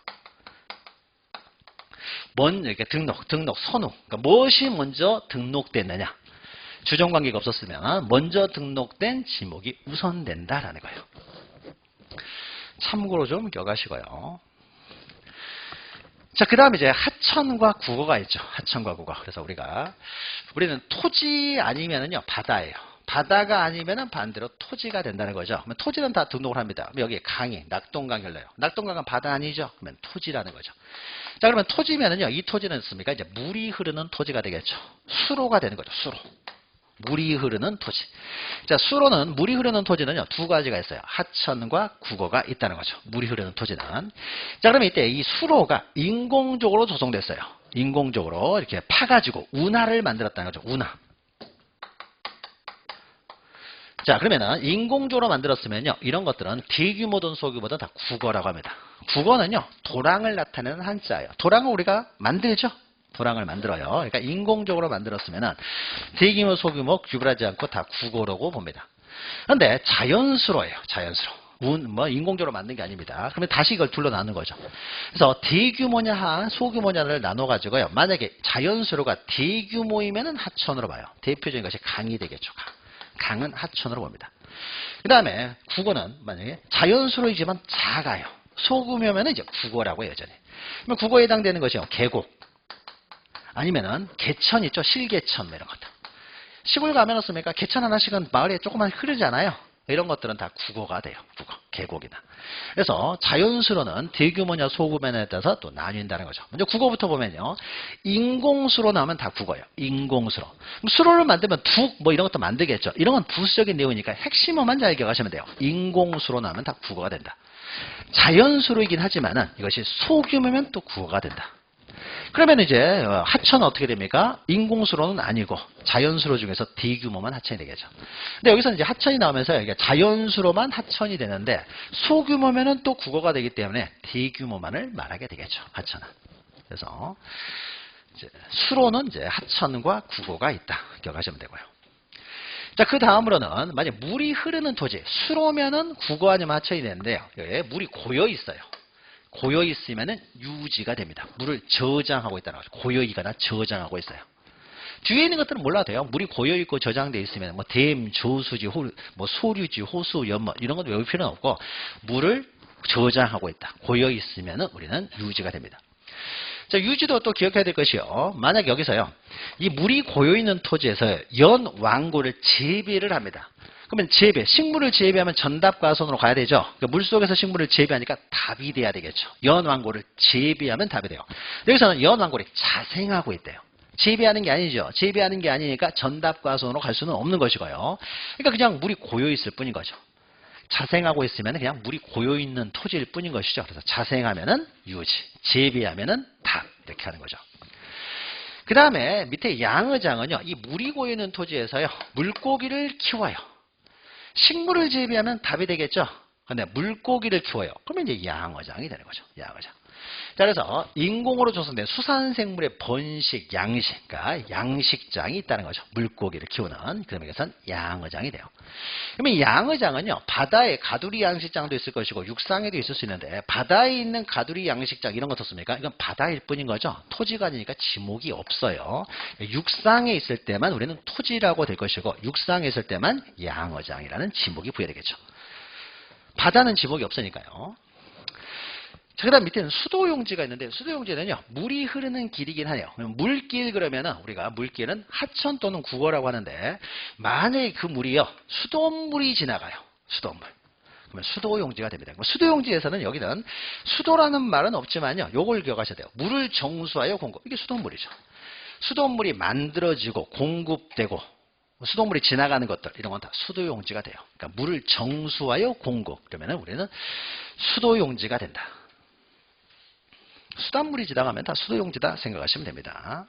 이렇게 등록 선후. 그러니까 무엇이 먼저 등록됐느냐. 주종관계가 없었으면 먼저 등록된 지목이 우선된다라는 거예요. 참고로 좀 기억하시고요. 자, 그 다음에 이제 하천과 국어가 있죠. 하천과 국어. 그래서 우리는 토지 아니면은요, 바다예요. 바다가 아니면은 반대로 토지가 된다는 거죠. 그러면 토지는 다 등록을 합니다. 그럼 여기에 강이, 낙동강 흘러요. 낙동강은 바다 아니죠? 그러면 토지라는 거죠. 자, 그러면 토지면은요, 이 토지는 있습니까? 이제 물이 흐르는 토지가 되겠죠. 수로가 되는 거죠. 수로. 물이 흐르는 토지. 자, 수로는 물이 흐르는 토지는요, 두 가지가 있어요. 하천과 국어가 있다는 거죠. 물이 흐르는 토지는. 자, 그러면 이때 이 수로가 인공적으로 조성됐어요. 인공적으로 이렇게 파가지고 운하를 만들었다는 거죠. 운하. 자, 그러면은 인공적으로 만들었으면요. 이런 것들은 대규모든 소규모든 다 국어라고 합니다. 국어는요. 도랑을 나타내는 한자예요. 도랑은 우리가 만들죠. 도랑을 만들어요. 그러니까 인공적으로 만들었으면은 대규모 소규모 구별하지 않고 다 국어라고 봅니다. 그런데 자연수로예요. 자연수로. 인공적으로 만든 게 아닙니다. 그러면 다시 이걸 둘로 나누는 거죠. 그래서 대규모냐, 소규모냐를 나눠가지고요. 만약에 자연수로가 대규모이면은 하천으로 봐요. 대표적인 것이 강이 되겠죠. 강은 하천으로 봅니다. 그 다음에 국어는 만약에 자연수로이지만 작아요. 소규모면은 이제 국어라고 해요, 여전히. 그러면 국어에 해당되는 것이요. 계곡. 아니면은 개천 있죠. 실개천, 이런 것들. 시골 가면 어떻습니까? 개천 하나씩은 마을에 조금만 흐르잖아요. 이런 것들은 다 국어가 돼요. 국어, 계곡이나. 그래서 자연수로는 대규모냐 소규모냐에 따라서 또 나뉜다는 거죠. 먼저 국어부터 보면요. 인공수로 나오면 다 국어예요. 인공수로. 수로를 만들면 둑 이런 것도 만들겠죠. 이런 건 부수적인 내용이니까 핵심어만 잘 기억하시면 돼요. 인공수로 나오면 다 국어가 된다. 자연수로이긴 하지만은 이것이 소규모면 또 국어가 된다. 그러면 이제 하천은 어떻게 됩니까? 인공수로는 아니고 자연수로 중에서 대규모만 하천이 되겠죠. 근데 여기서 이제 하천이 나오면서 이게 자연수로만 하천이 되는데 소규모면은 또 국어가 되기 때문에 대규모만을 말하게 되겠죠. 하천은. 그래서 이제 수로는 이제 하천과 국어가 있다. 기억하시면 되고요. 자, 그 다음으로는 만약 물이 흐르는 토지, 수로면은 국어 아니면 하천이 되는데요. 여기에 물이 고여 있어요. 고여 있으면은 유지가 됩니다. 물을 저장하고 있다는 거죠. 고여 있거나 저장하고 있어요. 뒤에 있는 것들은 몰라도 돼요. 물이 고여 있고 저장되어 있으면 뭐 댐, 저수지, 소류지, 호수, 연못 이런 것 외울 필요는 없고 물을 저장하고 있다. 고여 있으면은 우리는 유지가 됩니다. 자, 유지도 또 기억해야 될 것이요. 만약 여기서요. 이 물이 고여 있는 토지에서 연왕고를 재배를 합니다. 그러면 식물을 재배하면 전답과선으로 가야 되죠. 그러니까 물속에서 식물을 재배하니까 답이 돼야 되겠죠. 연왕고를 재배하면 답이 돼요. 여기서는 연왕고를 자생하고 있대요. 재배하는 게 아니죠. 재배하는 게 아니니까 전답과선으로 갈 수는 없는 것이고요. 그러니까 그냥 물이 고여 있을 뿐인 거죠. 자생하고 있으면 그냥 물이 고여 있는 토지일 뿐인 것이죠. 그래서 자생하면은 유지, 재배하면은 답 이렇게 하는 거죠. 그 다음에 밑에 양어장은요. 이 물이 고여 있는 토지에서요. 물고기를 키워요. 식물을 재배하면 답이 되겠죠. 근데 물고기를 키워요. 그러면 이제 양어장이 되는 거죠. 양어장. 자, 그래서 인공으로 조성된 수산생물의 번식, 양식, 그러니까 양식장이 있다는 거죠. 물고기를 키우는. 그러면 이것은 양어장이 돼요. 그러면 양어장은요, 바다에 가두리 양식장도 있을 것이고, 육상에도 있을 수 있는데, 바다에 있는 가두리 양식장, 이런 거 어떻습니까? 이건 바다일 뿐인 거죠. 토지가 아니니까 지목이 없어요. 육상에 있을 때만 우리는 토지라고 될 것이고, 육상에 있을 때만 양어장이라는 지목이 부여되겠죠. 바다는 지목이 없으니까요. 자, 그 다음 밑에는 수도용지가 있는데, 수도용지는요, 물이 흐르는 길이긴 하네요. 물길 그러면은, 우리가 물길은 하천 또는 국어라고 하는데, 만약에 그 물이요, 수돗물이 지나가요. 수돗물. 그러면 수도용지가 됩니다. 수도용지에서는 여기는 수도라는 말은 없지만요, 요걸 기억하셔야 돼요. 물을 정수하여 공급. 이게 수돗물이죠. 수돗물이 만들어지고 공급되고, 수돗물이 지나가는 것들, 이런 건 다 수도용지가 돼요. 그러니까 물을 정수하여 공급. 그러면은 우리는 수도용지가 된다. 수돗물이 지나가면 다 수도용지다 생각하시면 됩니다.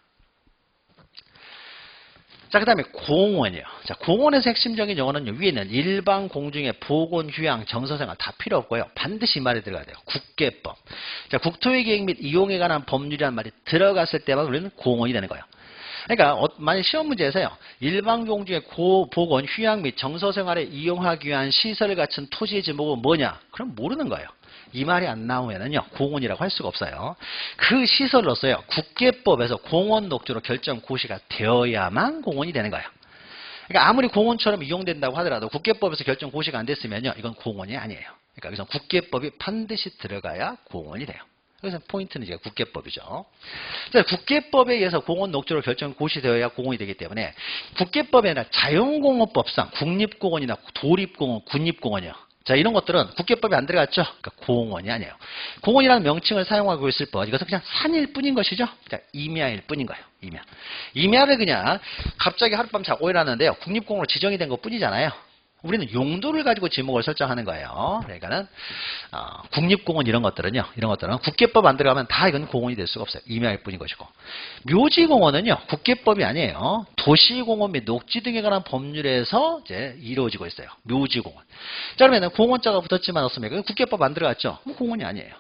자, 그 다음에 공원이요. 자, 공원에서 핵심적인 용어는 위에 있는 일반 공중의 보건, 휴양, 정서생활 다 필요 없고요. 반드시 이 말이 들어가야 돼요. 국계법. 자, 국토의 계획 및 이용에 관한 법률이라는 말이 들어갔을 때만 우리는 공원이 되는 거예요. 그러니까 만약 시험 문제에서요. 일반 공중의 보건, 휴양 및 정서생활에 이용하기 위한 시설을 갖춘 토지의 지목은 뭐냐? 그럼 모르는 거예요. 이 말이 안 나오면은요, 공원이라고 할 수가 없어요. 그 시설로서요, 국계법에서 공원 녹지로 결정 고시가 되어야만 공원이 되는 거예요. 그러니까 아무리 공원처럼 이용된다고 하더라도 국계법에서 결정 고시가 안 됐으면요, 이건 공원이 아니에요. 그러니까 여기서 국계법이 반드시 들어가야 공원이 돼요. 그래서 포인트는 이제 국계법이죠. 국계법에 의해서 공원 녹지로 결정 고시되어야 공원이 되기 때문에 국계법이 아니라 자연공원법상 국립공원이나 도립공원, 군립공원이요. 자, 이런 것들은 국계법에 안 들어갔죠? 그러니까 공원이 아니에요. 공원이라는 명칭을 사용하고 있을 뿐, 이것은 그냥 산일 뿐인 것이죠? 그러니까 임야일 뿐인 거예요. 임야를 그냥 갑자기 하룻밤 자고 일어났는데요. 국립공원으로 지정이 된 것 뿐이잖아요. 우리는 용도를 가지고 지목을 설정하는 거예요. 그러니까는 국립공원 이런 것들은 국계법 안 들어가면 다 이건 공원이 될 수가 없어요. 임야일 뿐인 것이고, 묘지공원은요 국계법이 아니에요. 도시공원 및 녹지 등에 관한 법률에서 이제 이루어지고 있어요. 묘지공원. 자, 그러면 공원자가 붙었지만 없으면 국계법 안 들어갔죠? 그럼 공원이 아니에요.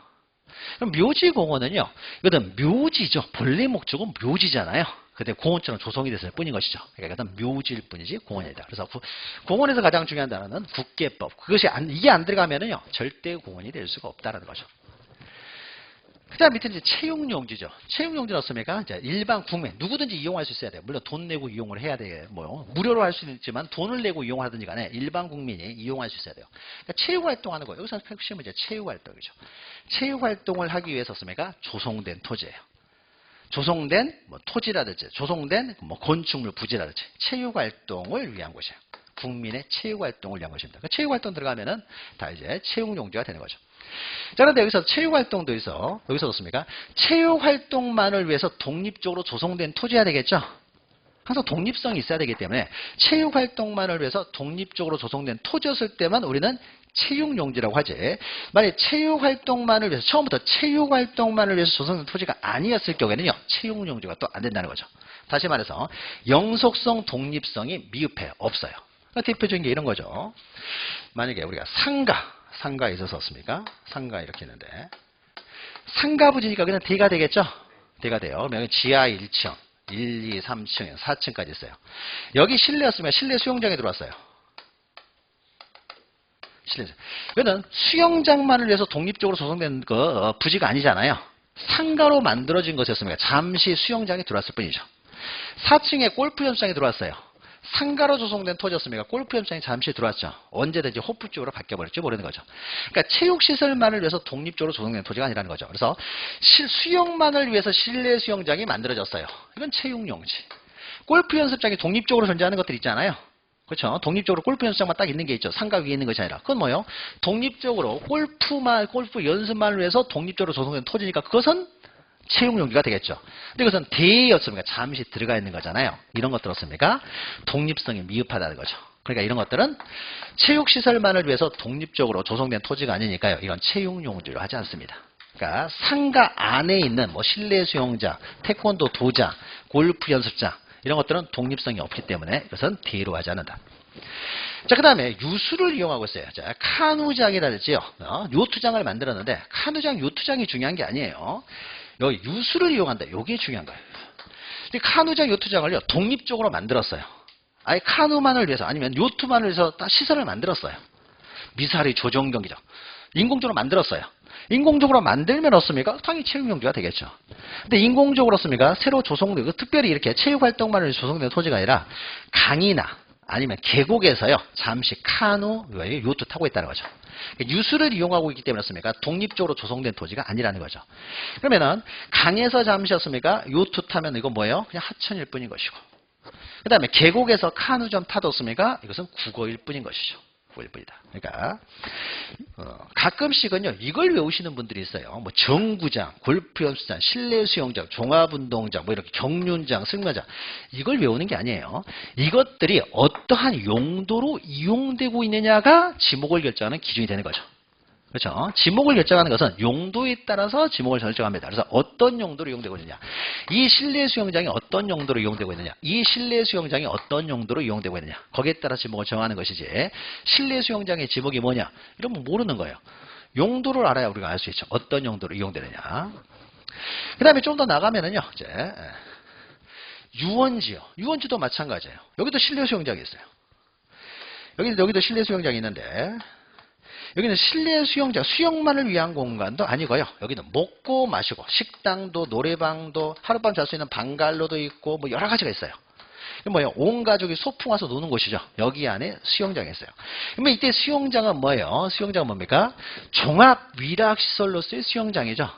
그럼 묘지공원은요, 이것은 묘지죠. 본래 목적은 묘지잖아요. 근데 공원처럼 조성이 됐을 뿐인 것이죠. 그러니까 이것은 묘지일 뿐이지 공원이 아니다. 그래서 공원에서 가장 중요한 단어는 국계법. 이게 안 들어가면은요, 절대 공원이 될 수가 없다라는 거죠. 그 다음 밑에 이제 채용용지죠. 채용용지는 어떻습니까? 이제 일반 국민, 누구든지 이용할 수 있어야 돼요. 물론 돈 내고 이용을 해야 돼요. 무료로 할 수는 있지만 돈을 내고 이용하든지 간에 일반 국민이 이용할 수 있어야 돼요. 그러니까 체육활동하는 거예요. 여기서 핵심은 이제 체육활동이죠. 체육활동을 하기 위해서 씁니까? 조성된 토지예요. 조성된 토지라든지 조성된 건축물 부지라든지 체육활동을 위한 곳이에요. 국민의 체육활동을 위한 것입니다. 그 체육활동 들어가면은 다 이제 채용용지가 되는 거죠. 자, 그런데 여기서 체육활동도 있어. 여기서 어떻습니까? 체육활동만을 위해서 독립적으로 조성된 토지야 되겠죠? 항상 독립성이 있어야 되기 때문에 체육활동만을 위해서 독립적으로 조성된 토지였을 때만 우리는 체육용지라고 하지. 만약에 체육활동만을 위해서, 처음부터 체육활동만을 위해서 조성된 토지가 아니었을 경우에는요, 체육용지가 또 안 된다는 거죠. 다시 말해서 영속성, 독립성이 미흡해요. 없어요. 그러니까 대표적인 게 이런 거죠. 만약에 우리가 상가에 있어서 없습니까? 상가 이렇게 있는데, 상가 부지니까 그냥 대가 되겠죠? 대가 돼요. 그러면 지하 1층, 1, 2, 3층, 4층까지 있어요. 여기 실내였으면 실내 수영장에 들어왔어요. 이거는 수영장만을 위해서 독립적으로 조성된 부지가 아니잖아요. 상가로 만들어진 것이었습니다. 잠시 수영장에 들어왔을 뿐이죠. 4층에 골프 연습장에 들어왔어요. 상가로 조성된 토지였습니까? 골프 연습장에 잠시 들어왔죠. 언제든지 호프 쪽으로 바뀌어버릴지 모르는 거죠. 그러니까 체육시설만을 위해서 독립적으로 조성된 토지가 아니라는 거죠. 그래서 수영만을 위해서 실내 수영장이 만들어졌어요. 이건 체육용지. 골프 연습장이 독립적으로 존재하는 것들 있잖아요. 그렇죠? 독립적으로 골프 연습장만 딱 있는 게 있죠. 상가 위에 있는 것이 아니라. 그건 뭐예요? 독립적으로 골프 연습만을 위해서 독립적으로 조성된 토지니까 그것은 채용용지가 되겠죠. 근데 이것은 대였습니까? 잠시 들어가 있는 거잖아요. 이런 것들 어떻습니까? 독립성이 미흡하다는 거죠. 그러니까 이런 것들은 체육시설만을 위해서 독립적으로 조성된 토지가 아니니까요. 이건 채용용지로 하지 않습니다. 그러니까 상가 안에 있는 실내 수영장, 태권도 도장, 골프 연습장 이런 것들은 독립성이 없기 때문에 이것은 대로 하지 않는다. 자, 그 다음에 유수를 이용하고 있어요. 자, 카누장이라든지요. 요트장을 만들었는데 카누장, 요트장이 중요한 게 아니에요. 여기 유수를 이용한다. 이게 중요한 거예요. 카누장, 요트장을요 독립적으로 만들었어요. 아예 카누만을 위해서 아니면 요트만을 위해서 딱 시설을 만들었어요. 미사리 조정 경기장 인공적으로 만들었어요. 인공적으로 만들면 어떻습니까? 당연히 체육용지가 되겠죠. 근데 인공적으로 어떻습니까? 새로 조성된, 특별히 이렇게 체육활동만을 위해서 조성된 토지가 아니라 강이나 아니면 계곡에서요 잠시 카누, 요트 타고 있다는 거죠. 유수를 이용하고 있기 때문에 어떻습니까? 독립적으로 조성된 토지가 아니라는 거죠. 그러면은 강에서 잠시였습니까? 요트 타면 이건 뭐예요? 그냥 하천일 뿐인 것이고, 그 다음에 계곡에서 카누 좀 타뒀습니까? 이것은 국어일 뿐인 것이죠. 국어일 뿐이다. 그러니까 가끔씩은요 이걸 외우시는 분들이 있어요. 정구장, 골프 연습장, 실내 수영장, 종합운동장, 이렇게 경륜장, 승마장 이걸 외우는 게 아니에요. 이것들이 어떠한 용도로 이용되고 있느냐가 지목을 결정하는 기준이 되는 거죠. 그렇죠? 지목을 결정하는 것은 용도에 따라서 지목을 결정합니다. 그래서 어떤 용도로 이용되고 있느냐, 이 실내 수영장이 어떤 용도로 이용되고 있느냐, 이 실내 수영장이 어떤 용도로 이용되고 있느냐, 거기에 따라 지목을 정하는 것이지 실내 수영장의 지목이 뭐냐 이러면 모르는 거예요. 용도를 알아야 우리가 알 수 있죠. 어떤 용도로 이용되느냐. 그 다음에 좀 더 나가면은요 이제 유원지요. 유원지도 마찬가지예요. 여기도 실내 수영장이 있어요. 여기도 실내 수영장이 있는데 여기는 실내 수영장, 수영만을 위한 공간도 아니고요. 여기는 먹고 마시고 식당도, 노래방도, 하룻밤 잘 수 있는 방갈로도 있고 여러 가지가 있어요. 뭐예요? 온 가족이 소풍 와서 노는 곳이죠. 여기 안에 수영장이 있어요. 그러면 이때 수영장은 뭐예요? 수영장은 뭡니까? 종합 위락시설로서의 수영장이죠.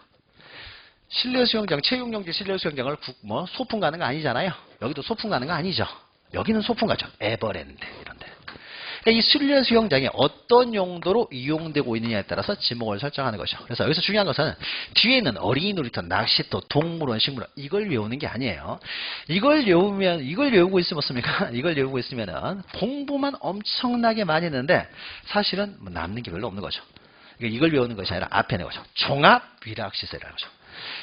실내 수영장, 체육용지 실내 수영장을 소풍 가는 거 아니잖아요. 여기도 소풍 가는 거 아니죠. 여기는 소풍 가죠. 에버랜드 이런데. 그러니까 이 실내 수영장이 어떤 용도로 이용되고 있느냐에 따라서 지목을 설정하는 것이죠. 그래서 여기서 중요한 것은 뒤에 있는 어린이 놀이터, 낚시터, 동물원, 식물원 이걸 외우는 게 아니에요. 이걸 외우고 있으면 어떻습니까? 이걸 외우고 있으면은 공부만 엄청나게 많이 했는데 사실은 뭐 남는 게 별로 없는 거죠. 그러니까 이걸 외우는 것이 아니라 앞에 있는 거죠. 종합위락시설이라는 거죠.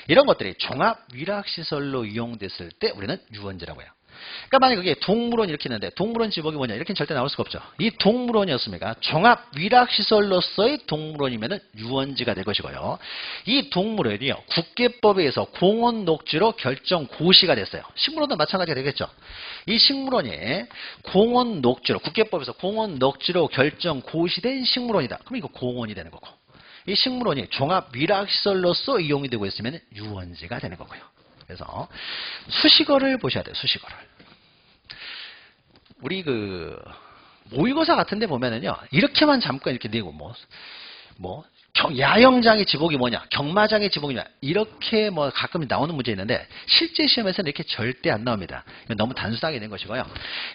이런 것들이 종합위락시설로 이용됐을 때 우리는 유원지라고 해요. 그러니까 만약에 그게 동물원 이렇게 있는데 동물원 지목이 뭐냐 이렇게는 절대 나올 수가 없죠. 이 동물원이었습니까? 종합위락시설로서의 동물원이면은 유원지가 될 것이고요. 이 동물원이요 국계법에 의해서 공원 녹지로 결정 고시가 됐어요. 식물원도 마찬가지가 되겠죠. 이 식물원이 공원 녹지로 국계법에서 공원 녹지로 결정 고시된 식물원이다. 그럼 이거 공원이 되는 거고. 이 식물원이 종합위락시설로서 이용이 되고 있으면 유원지가 되는 거고요. 그래서 수식어를 보셔야 돼요. 수식어를. 우리 모의고사 같은 데 보면은요. 이렇게만 잠깐 이렇게 내고 야영장의 지목이 뭐냐, 경마장의 지목이 뭐냐 이렇게 가끔 나오는 문제 있는데 실제 시험에서는 이렇게 절대 안 나옵니다. 너무 단순하게 된 것이고요.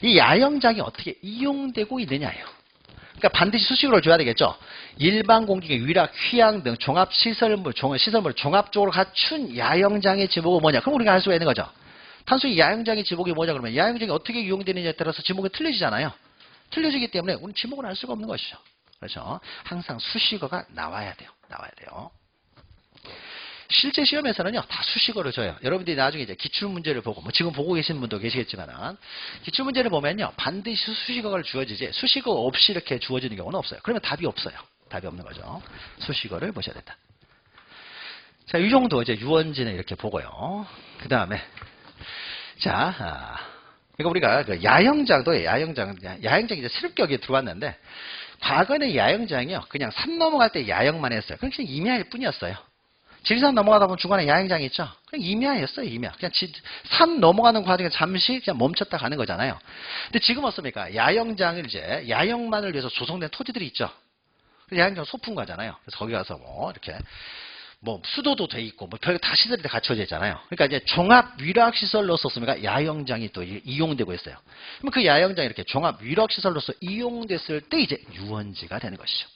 이 야영장이 어떻게 이용되고 있느냐예요. 그러니까 반드시 수식어를 줘야 되겠죠. 일반 공기계, 위락, 휴양 등 종합시설물, 종합적으로 갖춘 야영장의 지목은 뭐냐? 그럼 우리가 알 수가 있는 거죠. 단순히 야영장의 지목이 뭐냐 그러면 야영장이 어떻게 이용되느냐에 따라서 지목이 틀려지잖아요. 틀려지기 때문에 우리는 지목을 알 수가 없는 것이죠. 그렇죠. 항상 수식어가 나와야 돼요. 나와야 돼요. 실제 시험에서는요, 다 수식어를 줘요. 여러분들이 나중에 이제 기출문제를 보고, 지금 보고 계신 분도 계시겠지만, 기출문제를 보면요, 반드시 수식어가 주어지지, 수식어 없이 이렇게 주어지는 경우는 없어요. 그러면 답이 없어요. 답이 없는 거죠. 수식어를 보셔야 된다. 자, 이 정도 이제 유원지는 이렇게 보고요. 그 다음에, 자, 그러니까 우리가 그 야영장도 야영장이 이제 새롭게 여기에 들어왔는데, 과거에는 야영장이요, 그냥 산 넘어갈 때 야영만 했어요. 그냥 임야일 뿐이었어요. 지리산 넘어가다 보면 중간에 야영장이 있죠. 그냥 임야였어요, 임야. 그냥 산 넘어가는 과정에 잠시 그냥 멈췄다 가는 거잖아요. 근데 지금 어떻습니까? 야영장을 이제 야영만을 위해서 조성된 토지들이 있죠. 야영장 소풍가잖아요. 그래서 거기 가서 이렇게 수도도 돼 있고 별거 다 시설이 다 갖춰져 있잖아요. 그러니까 이제 종합위락시설로 썼습니까? 야영장이 또 이용되고 있어요. 그럼 그 야영장이 이렇게 종합위락시설로서 이용됐을 때 이제 유원지가 되는 것이죠.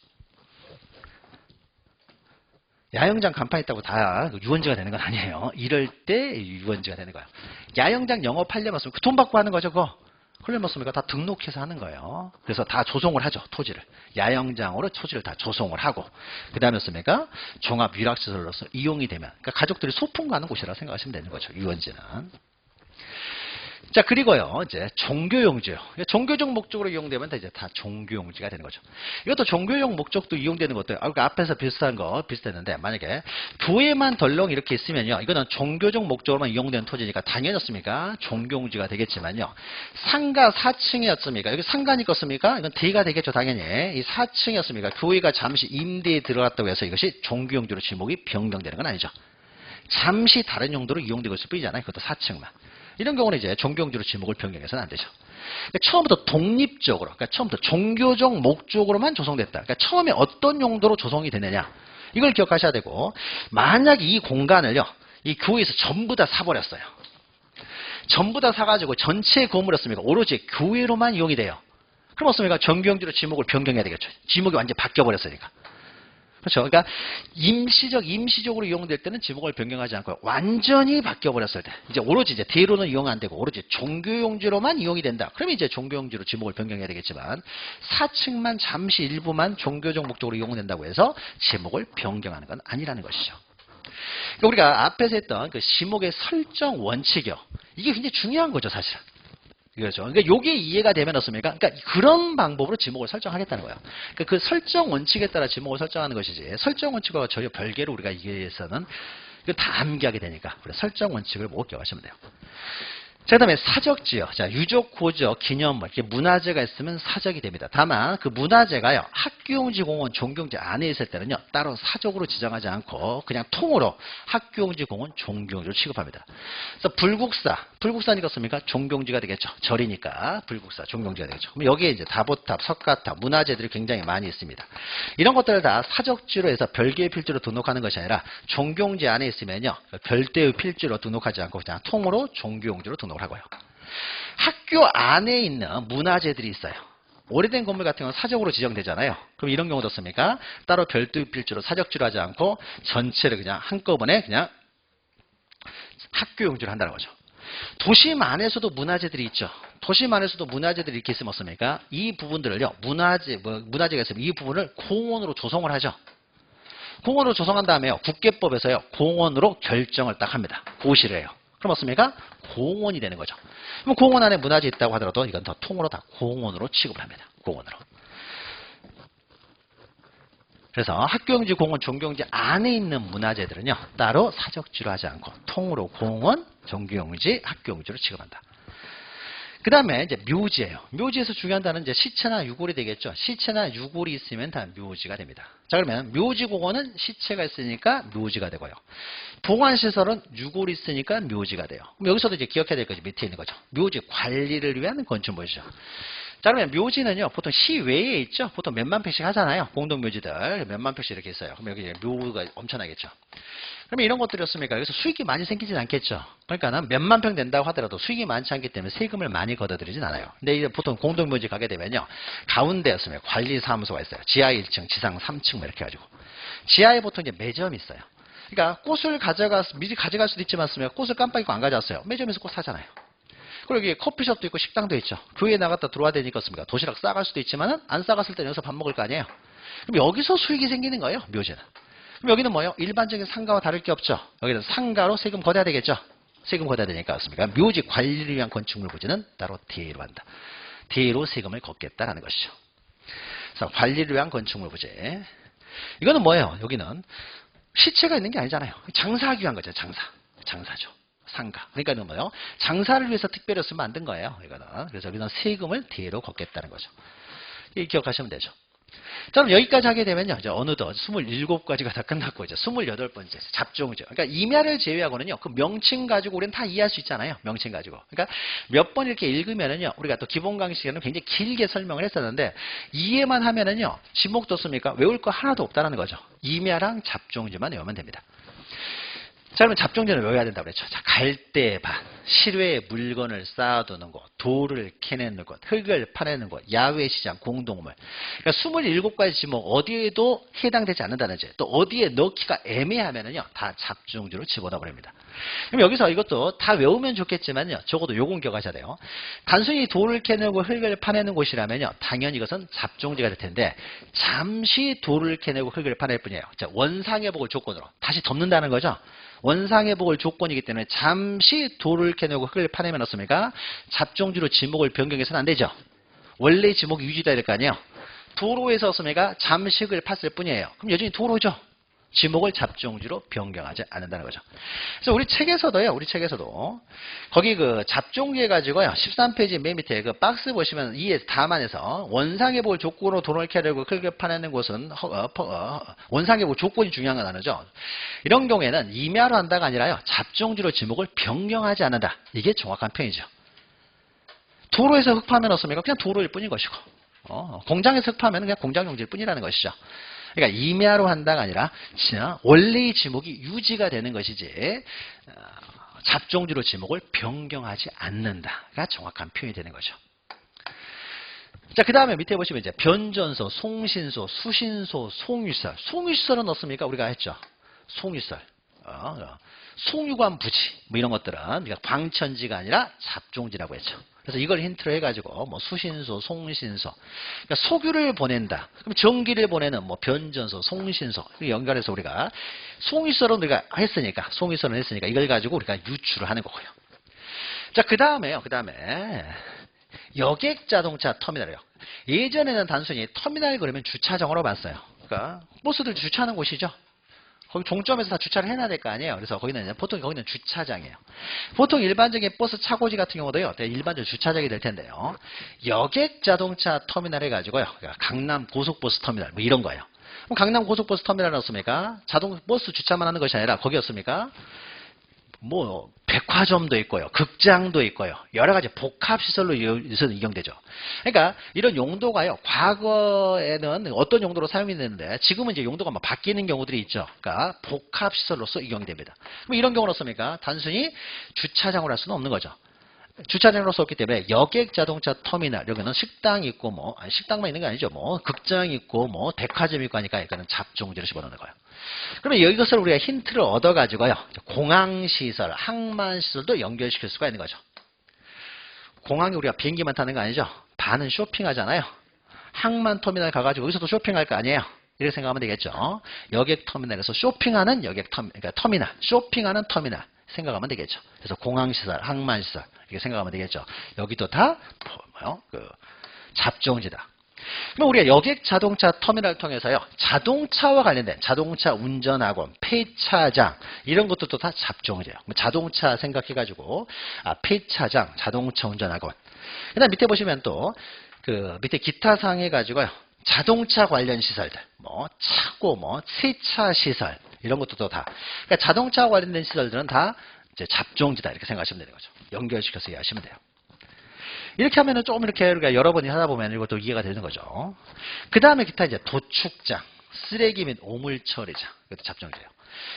야영장 간판 있다고 다 유원지가 되는 건 아니에요. 이럴 때 유원지가 되는 거예요. 야영장 영업하려면 그 돈 받고 하는 거죠, 그거. 그러려면 다 등록해서 하는 거예요. 그래서 다 조성을 하죠, 토지를. 야영장으로 토지를 다 조성을 하고. 그 다음에 습니까 종합위락시설로서 이용이 되면. 그러니까 가족들이 소풍 가는 곳이라 생각하시면 되는 거죠, 유원지는. 자, 그리고요, 이제 종교용지요. 종교적 목적으로 이용되면 이제 다 종교용지가 되는 거죠. 이것도 종교용 목적도 이용되는 것도, 앞에서 비슷했는데, 만약에 교회만 덜렁 이렇게 있으면요, 이거는 종교적 목적으로만 이용되는 토지니까 당연했습니까? 종교용지가 되겠지만요, 상가 4층이었습니까? 여기 상가니까 이건 대가 되겠죠, 당연히. 이 4층이었습니까? 교회가 잠시 임대에 들어갔다고 해서 이것이 종교용지로 지목이 변경되는 건 아니죠. 잠시 다른 용도로 이용되고 있을 뿐이잖아요. 그것도 4층만. 이런 경우는 이제 종교용지로 지목을 변경해서는 안 되죠. 그러니까 처음부터 독립적으로, 그러니까 처음부터 종교적 목적으로만 조성됐다. 그러니까 처음에 어떤 용도로 조성이 되느냐, 이걸 기억하셔야 되고, 만약에 이 공간을요, 이 교회에서 전부 다 사버렸어요. 전부 다 사가지고 전체 건물이었습니까? 오로지 교회로만 이용이 돼요. 그럼 어떻습니까? 종교용지로 지목을 변경해야 되겠죠. 지목이 완전히 바뀌어버렸으니까. 그렇죠. 그러니까 임시적으로 이용될 때는 지목을 변경하지 않고 완전히 바뀌어버렸을 때, 이제 오로지 이제 대로는 이용 안 되고 오로지 종교용지로만 이용이 된다. 그러면 이제 종교용지로 지목을 변경해야 되겠지만 4층만 잠시 일부만 종교적 목적으로 이용된다고 해서 지목을 변경하는 건 아니라는 것이죠. 그러니까 우리가 앞에서 했던 그 지목의 설정 원칙이요. 이게 굉장히 중요한 거죠, 사실은. 그렇죠. 그러니까 요게 이해가 되면 어떻습니까? 그러니까 그런 방법으로 지목을 설정하겠다는 거예요. 그러니까 그 설정 원칙에 따라 지목을 설정하는 것이지, 설정 원칙과 전혀 별개로 우리가 이게 위해서는 다 암기하게 되니까 우리 설정 원칙을 꼭 기억하시면 돼요. 자, 그 다음에 사적지요. 자, 유적, 고적, 기념물, 이렇게 문화재가 있으면 사적이 됩니다. 다만 그 문화재가요, 학교용지, 공원, 종교용지 안에 있을 때는요, 따로 사적으로 지정하지 않고 그냥 통으로 학교용지, 공원, 종교용지로 취급합니다. 그래서 불국사니까 습니까? 종교용지가 되겠죠. 절이니까 불국사, 종교용지가 되겠죠. 그럼 여기에 이제 다보탑, 석가탑, 문화재들이 굉장히 많이 있습니다. 이런 것들을 다 사적지로 해서 별개의 필지로 등록하는 것이 아니라 종교용지 안에 있으면요, 별도의 필지로 등록하지 않고 그냥 통으로 종교용지로 등록을 하고요. 학교 안에 있는 문화재들이 있어요. 오래된 건물 같은 경우는 사적으로 지정되잖아요. 그럼 이런 경우도 씁니까? 따로 별도 필지로 사적지로 하지 않고 전체를 그냥 한꺼번에 그냥 학교 용지로 한다는 거죠. 도심 안에서도 문화재들이 있죠. 도심 안에서도 문화재들이 이렇게 있으면 어떻습니까? 이 부분들을요, 문화재가 있으면 이 부분을 공원으로 조성을 하죠. 공원으로 조성한 다음에요, 국계법에서요, 공원으로 결정을 딱 합니다. 고시를 해요. 그럼 어떻습니까? 공원이 되는 거죠. 그럼 공원 안에 문화재 있다고 하더라도 이건 다 통으로 다 공원으로 취급을 합니다. 공원으로. 그래서 학교용지, 공원, 종교용지 안에 있는 문화재들은요, 따로 사적지로 하지 않고 통으로 공원, 종교용지, 학교용지로 취급한다. 그 다음에 이제 묘지예요. 묘지에서 중요한 단어는 이제 시체나 유골이 되겠죠. 시체나 유골이 있으면 다 묘지가 됩니다. 자, 그러면 묘지공원은 시체가 있으니까 묘지가 되고요. 보관시설은 유골이 있으니까 묘지가 돼요. 그럼 여기서도 이제 기억해야 될 것이 밑에 있는 거죠. 묘지 관리를 위한 건축물이죠. 자, 그러면 묘지는요, 보통 시외에 있죠. 보통 몇만 평씩 하잖아요. 공동묘지들. 몇만 평씩 이렇게 있어요. 그럼 여기 묘가 엄청나겠죠. 그러면 이런 것들이었습니까? 여기서 수익이 많이 생기진 않겠죠. 그러니까는 몇만 평 된다고 하더라도 수익이 많지 않기 때문에 세금을 많이 걷어들이진 않아요. 근데 이제 보통 공동묘지 가게 되면요, 가운데였으면 관리사무소가 있어요. 지하 1층, 지상 3층 뭐 이렇게 해가지고. 지하에 보통 이제 매점이 있어요. 그러니까 꽃을 미리 가져갈 수도 있지만 꽃을 깜빡 잊고 안 가져왔어요. 매점에서 꽃 사잖아요. 그리고 여기 커피숍도 있고 식당도 있죠. 교회에 나갔다 들어와야 되니까 어떻습니까? 도시락 싸갈 수도 있지만은 안 싸갔을 때는 여기서 밥 먹을 거 아니에요. 그럼 여기서 수익이 생기는 거예요, 묘지는. 그럼 여기는 뭐예요? 일반적인 상가와 다를 게 없죠. 여기는 상가로 세금 걷어야 되겠죠. 세금 걷어야 되니까 어떻습니까? 묘지 관리를 위한 건축물 부지는 따로 대로 한다. 대로 세금을 걷겠다라는 것이죠. 그래서 관리를 위한 건축물 부지. 이거는 뭐예요? 여기는 시체가 있는 게 아니잖아요. 장사하기 위한 거죠. 장사죠. 상가. 그러니까 뭐예요? 장사를 위해서 특별히 쓰면 만든 거예요. 이거는. 그래서 여기는 세금을 대로 걷겠다는 거죠. 이 기억하시면 되죠. 자, 그럼 여기까지 하게 되면요, 이제 어느덧 27가지가 다 끝났고, 이제 28번째, 잡종이죠. 그러니까 임야를 제외하고는요, 그 명칭 가지고 우리는 다 이해할 수 있잖아요. 명칭 가지고. 그러니까 몇 번 이렇게 읽으면은요, 우리가 또 기본 강의시간은 굉장히 길게 설명을 했었는데, 이해만 하면은요, 지목도 씁니까? 외울 거 하나도 없다는 거죠. 임야랑 잡종지만 외우면 됩니다. 자, 그러면 잡종지는 외워야 된다고 그랬죠. 자, 갈대밭, 실외에 물건을 쌓아두는 곳, 돌을 캐내는 곳, 흙을 파내는 곳, 야외시장, 공동물. 그러니까 27가지 지목 어디에도 해당되지 않는다는 점. 또 어디에 넣기가 애매하면은요, 다 잡종지로 집어넣어버립니다. 그럼 여기서 이것도 다 외우면 좋겠지만요, 적어도 요건 기억하셔야 돼요. 단순히 돌을 캐내고 흙을 파내는 곳이라면요, 당연히 이것은 잡종지가 될 텐데, 잠시 돌을 캐내고 흙을 파낼 뿐이에요. 자, 원상회복을 조건으로 다시 덮는다는 거죠. 원상회복을 조건이기 때문에 잠시 돌을 캐내고 흙을 파내면 어떻습니까? 잡종지로 지목을 변경해서는 안 되죠. 원래 지목이 유지돼야 될 거 아니에요. 도로에서 어떻습니까? 잠시 흙을 팠을 뿐이에요. 그럼 여전히 도로죠. 지목을 잡종지로 변경하지 않는다는 거죠. 그래서 우리 책에서도 거기 그 잡종지 해가지고요, 13페이지 맨 밑에 그 박스 보시면 이에 담안에서 원상회복을 조건으로 돈을 캐려고 흙을 파내는 곳은 원상회복 조건이 중요한 건 아니죠. 이런 경우에는 임야로 한다가 아니라요, 잡종지로 지목을 변경하지 않는다. 이게 정확한 표현이죠. 도로에서 흙 파면 어떻습니까? 그냥 도로일 뿐인 것이고, 공장에서 흙 파면 그냥 공장 용지일 뿐이라는 것이죠. 그러니까 임야로 한다가 아니라 원래의 지목이 유지가 되는 것이지 잡종지로 지목을 변경하지 않는다가 정확한 표현이 되는 거죠. 자, 그 다음에 밑에 보시면 이제 변전소, 송신소, 수신소, 송유시설. 송유시설은 어떻습니까? 우리가 했죠. 송유시설. 송유관 부지 뭐 이런 것들은 그러니까 광천지가 아니라 잡종지라고 했죠. 그래서 이걸 힌트로 해가지고 뭐 수신소, 송신소, 그러니까 소규를 보낸다. 그럼 전기를 보내는 뭐 변전소, 송신소 연결해서 우리가 송유시설은 우리가 했으니까 이걸 가지고 우리가 유출을 하는 거고요. 자, 그 다음에 여객 자동차 터미널이요. 예전에는 단순히 터미널 그러면 주차장으로 봤어요. 그러니까 버스들 주차하는 곳이죠. 거기 종점에서 다 주차를 해놔야 될 거 아니에요. 그래서 보통 거기는 주차장이에요. 보통 일반적인 버스 차고지 같은 경우도요, 일반적 주차장이 될 텐데요. 여객 자동차 터미널 해가지고요, 그러니까 강남 고속버스 터미널 뭐 이런 거예요. 그럼 강남 고속버스 터미널은 어떻습니까? 버스 주차만 하는 것이 아니라 거기 어떻습니까? 뭐 백화점도 있고요, 극장도 있고요, 여러 가지 복합시설로 이용되죠. 그러니까 이런 용도가요, 과거에는 어떤 용도로 사용이 됐는데 지금은 이제 용도가 막 바뀌는 경우들이 있죠. 그러니까 복합시설로서 이용이 됩니다. 그럼 이런 경우는 어떻습니까? 단순히 주차장으로 할 수는 없는 거죠. 주차장으로서 없기 때문에 여객 자동차 터미널, 여기는 식당이 있고 뭐 아니, 식당만 있는 게 아니죠. 뭐 극장이 있고 뭐 백화점이 있고 하니까 이거는 잡종지를 집어넣는 거예요. 그러면 이것을 우리가 힌트를 얻어가지고요. 공항시설, 항만시설도 연결시킬 수가 있는 거죠. 공항에 우리가 비행기만 타는 거 아니죠. 반은 쇼핑하잖아요. 항만터미널 가가지고 여기서도 쇼핑할 거 아니에요. 이렇게 생각하면 되겠죠. 여객터미널에서 쇼핑하는 그러니까 터미널, 쇼핑하는 터미널 생각하면 되겠죠. 그래서 공항시설, 항만시설 이렇게 생각하면 되겠죠. 여기도 다 잡종지다. 그럼 우리가 여객 자동차 터미널을 통해서요. 자동차와 관련된 자동차 운전학원, 폐차장 이런 것들도 다 잡종이에요. 자동차 생각해가지고 폐차장, 자동차 운전학원. 그다음 밑에 보시면 또 그 밑에 기타 사항 해가지고요. 자동차 관련 시설들, 뭐 차고, 뭐 세차 시설 이런 것도 다. 그러니까 자동차 관련된 시설들은 다 이제 잡종지다 이렇게 생각하시면 되는 거죠. 연결시켜서 이해하시면 돼요. 이렇게 하면은 조금 이렇게 우리가 여러 번 하다 보면 이것도 이해가 되는 거죠. 그 다음에 기타 이제 도축장, 쓰레기 및 오물 처리장 이것도 잡종이에요.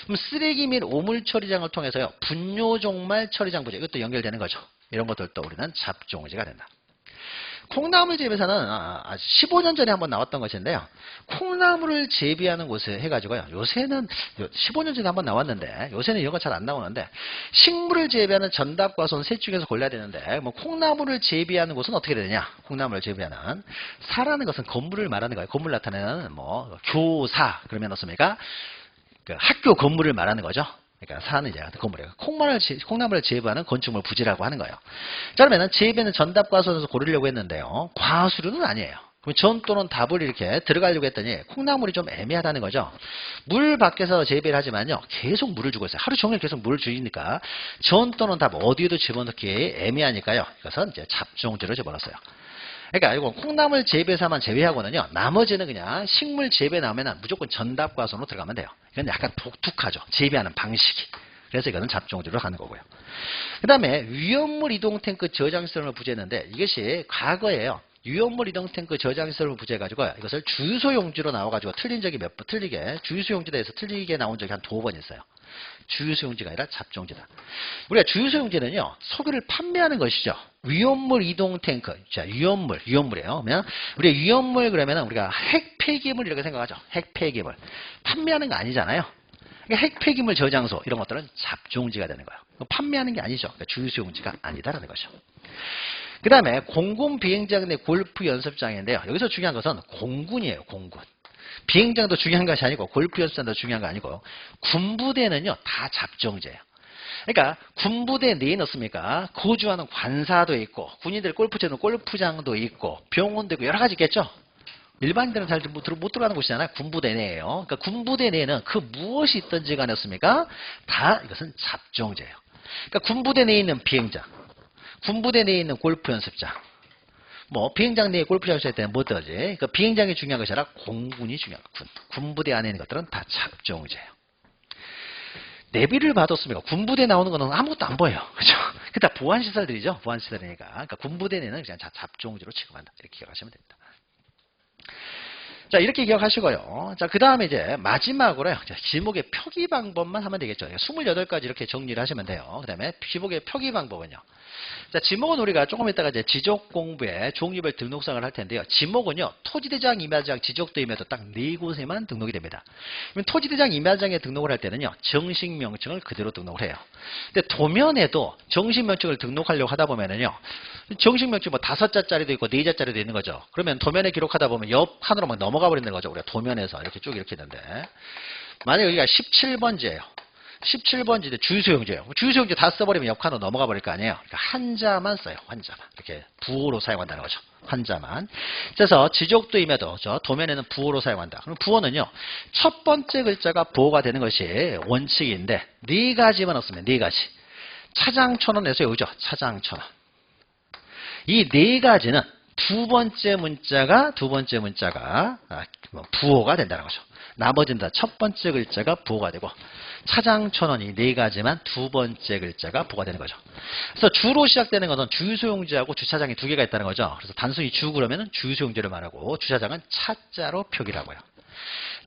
그럼 쓰레기 및 오물 처리장을 통해서요 분뇨 종말 처리장 부재 이것도 연결되는 거죠. 이런 것들도 우리는 잡종지가 된다. 콩나물 재배사는 15년 전에 한번 나왔던 것인데요. 콩나물을 재배하는 곳에 해가지고요. 요새는 15년 전에 한번 나왔는데 요새는 이런 거 잘 안 나오는데 식물을 재배하는 전답과손 셋 중에서 골라야 되는데 뭐 콩나물을 재배하는 곳은 어떻게 되느냐? 콩나물을 재배하는 사라는 것은 건물을 말하는 거예요. 건물 나타내는 뭐 교사 그러면 어떻습니까? 그 학교 건물을 말하는 거죠. 그러니까 사는 이제 건물이에요. 콩나물을 재배하는 건축물 부지라고 하는 거예요. 자, 그러면은 재배는 전답과선에서 고르려고 했는데요. 과수류는 아니에요. 그럼 전 또는 답을 이렇게 들어가려고 했더니 콩나물이 좀 애매하다는 거죠. 물 밖에서 재배를 하지만요. 계속 물을 주고 있어요. 하루 종일 계속 물을 주니까 전 또는 답 어디에도 집어넣기 애매하니까요. 이것은 이제 잡종지로 집어넣었어요. 그러니까 이거 콩나물 재배사만 제외하고는요. 나머지는 그냥 식물 재배 나오면 무조건 전답과선으로 들어가면 돼요. 이건 약간 독특하죠. 재배하는 방식이. 그래서 이거는 잡종지로 가는 거고요. 그 다음에 위험물 이동 탱크 저장 시설을 부재했는데 이것이 과거에요. 위험물 이동 탱크 저장 시설을 부재해가지고 이것을 주유소용지로 나와가지고 틀린 적이 몇 번 틀리게 주유소용지에서 틀리게 나온 적이 한 2번 있어요. 주유소용지가 아니라 잡종지다. 우리가 주유소용지는요, 석유를 판매하는 것이죠. 위험물 이동 탱크. 자, 위험물이에요. 그러면 우리가 위험물 그러면 우리가 핵폐기물 이렇게 생각하죠. 핵폐기물. 판매하는 거 아니잖아요. 그러니까 핵폐기물 저장소 이런 것들은 잡종지가 되는 거예요. 판매하는 게 아니죠. 그러니까 주유소용지가 아니다라는 거죠. 그 다음에 공군 비행장 내 골프 연습장인데요. 여기서 중요한 것은 공군이에요. 공군. 비행장도 중요한 것이 아니고 골프 연습장도 중요한 거 아니고 군부대는요 다 잡종제예요. 그러니까 군부대 내에 넣습니까? 거주하는 관사도 있고 군인들 골프 치는 골프장도 있고 병원도 있고 여러 가지 있겠죠. 일반인들은 잘 못 들어가는 곳이잖아요. 군부대 내에요. 그러니까 군부대 내에는 그 무엇이 있든지 간에 없습니까? 다 이것은 잡종제예요. 그러니까 군부대 내에 있는 비행장, 군부대 내에 있는 골프 연습장. 뭐 비행장 내에 골프장 있을 때는 뭐 어떠지? 그러니까 비행장이 중요한 것이 아니라 공군이 중요한 거. 군부대 안에 있는 것들은 다 잡종제예요. 내비를 봐뒀습니까? 군부대 나오는 거는 아무것도 안 보여요. 그죠? 그다 보안시설들이죠. 보안시설이니까. 그러니까 군부대 내는 그냥 잡종지로 취급한다. 이렇게 기억하시면 됩니다. 자, 이렇게 기억하시고요. 자, 그 다음에 이제 마지막으로요. 지목의 표기 방법만 하면 되겠죠. 28가지 이렇게 정리를 하시면 돼요. 그 다음에 지목의 표기 방법은요. 자, 지목은 우리가 조금 이따가 이제 지적 공부에 종류별 등록상을 할 텐데요. 지목은요, 토지대장, 임야장, 지적도 임야도 딱 4곳에만 등록이 됩니다. 그럼 토지대장, 임야장에 등록을 할 때는요, 정식 명칭을 그대로 등록을 해요. 근데 도면에도 정식 명칭을 등록하려고 하다 보면은요, 정식 명칭 뭐 5자짜리도 있고 4자짜리도 있는 거죠. 그러면 도면에 기록하다 보면 옆 칸으로 막 넘어가 버리는 거죠. 우리가 도면에서 이렇게 쭉 이렇게 있는데. 만약에 여기가 17번지예요. 17번지인데 주유소용지예요. 주유소용지 다 써버리면 옆 칸으로 넘어가 버릴 거 아니에요. 그러니까 한자만 써요. 한자만. 이렇게 부호로 사용한다는 거죠. 한자만. 그래서 지적도 임야도 도면에는 부호로 사용한다. 그럼 부호는요. 첫 번째 글자가 부호가 되는 것이 원칙인데 4가지만 없으면 4가지. 차장천원에서 여기죠. 차장천원. 이 4가지는 두 번째 문자가 부호가 된다는 거죠. 나머지는 다 첫 번째 글자가 부호가 되고 차장천원이 4가지만 두 번째 글자가 부호가 되는 거죠. 그래서 주로 시작되는 것은 주유소용지하고 주차장이 2개가 있다는 거죠. 그래서 단순히 주 그러면 주유소용지를 말하고 주차장은 차자로 표기를 하고요.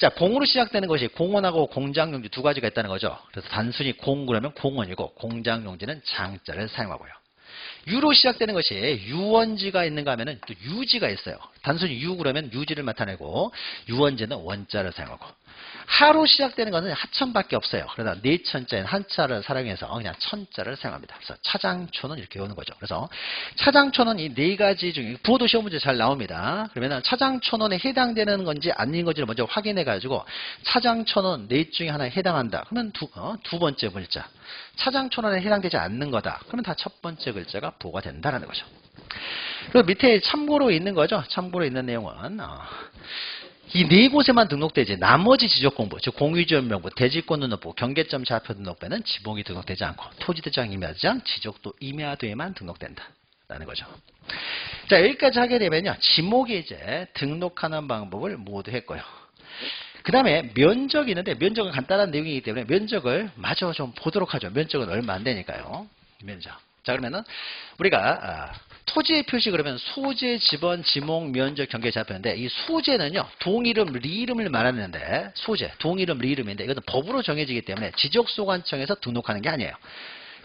자, 공으로 시작되는 것이 공원하고 공장용지 2가지가 있다는 거죠. 그래서 단순히 공 그러면 공원이고 공장용지는 장자를 사용하고요. 유로 시작되는 것이 유원지가 있는가 하면은 또 유지가 있어요. 단순히 유 그러면 유지를 나타내고 유원지는 원자를 사용하고 하로 시작되는 것은 하천밖에 없어요. 그러다 네천자인 한자를 사용해서 그냥 천자를 사용합니다. 그래서 차장초는 이렇게 오는 거죠. 그래서 차장초는 이 네 가지 중에 부호도 시험 문제 잘 나옵니다. 그러면 차장초론에 해당되는 건지 아닌 건지를 먼저 확인해 가지고 차장초론 넷 중에 하나에 해당한다. 그러면 두 번째 글자 차장초론에 해당되지 않는 거다. 그러면 다 첫 번째 글자가 부호가 된다라는 거죠. 그리고 밑에 참고로 있는 거죠. 참고로 있는 내용은 이 네 곳에만 등록되지 나머지 지적공부, 즉 공유지원명부, 대지권등록부, 경계점 좌표 등록부에는 지목이 등록되지 않고 토지대장, 임야대장, 지적도 임야도에만 등록된다라는 거죠. 자, 여기까지 하게 되면요, 지목이 이제 등록하는 방법을 모두 했고요. 그 다음에 면적이 있는데 면적은 간단한 내용이기 때문에 면적을 마저 좀 보도록 하죠. 면적은 얼마 안 되니까요. 면적. 자, 그러면은 우리가 토지의 표시 그러면 소재, 지번, 지목, 면적, 경계 좌표인데 이 소재는요 동이름, 리이름을 말하는데 소재, 동이름, 리이름인데 이것은 법으로 정해지기 때문에 지적소관청에서 등록하는 게 아니에요.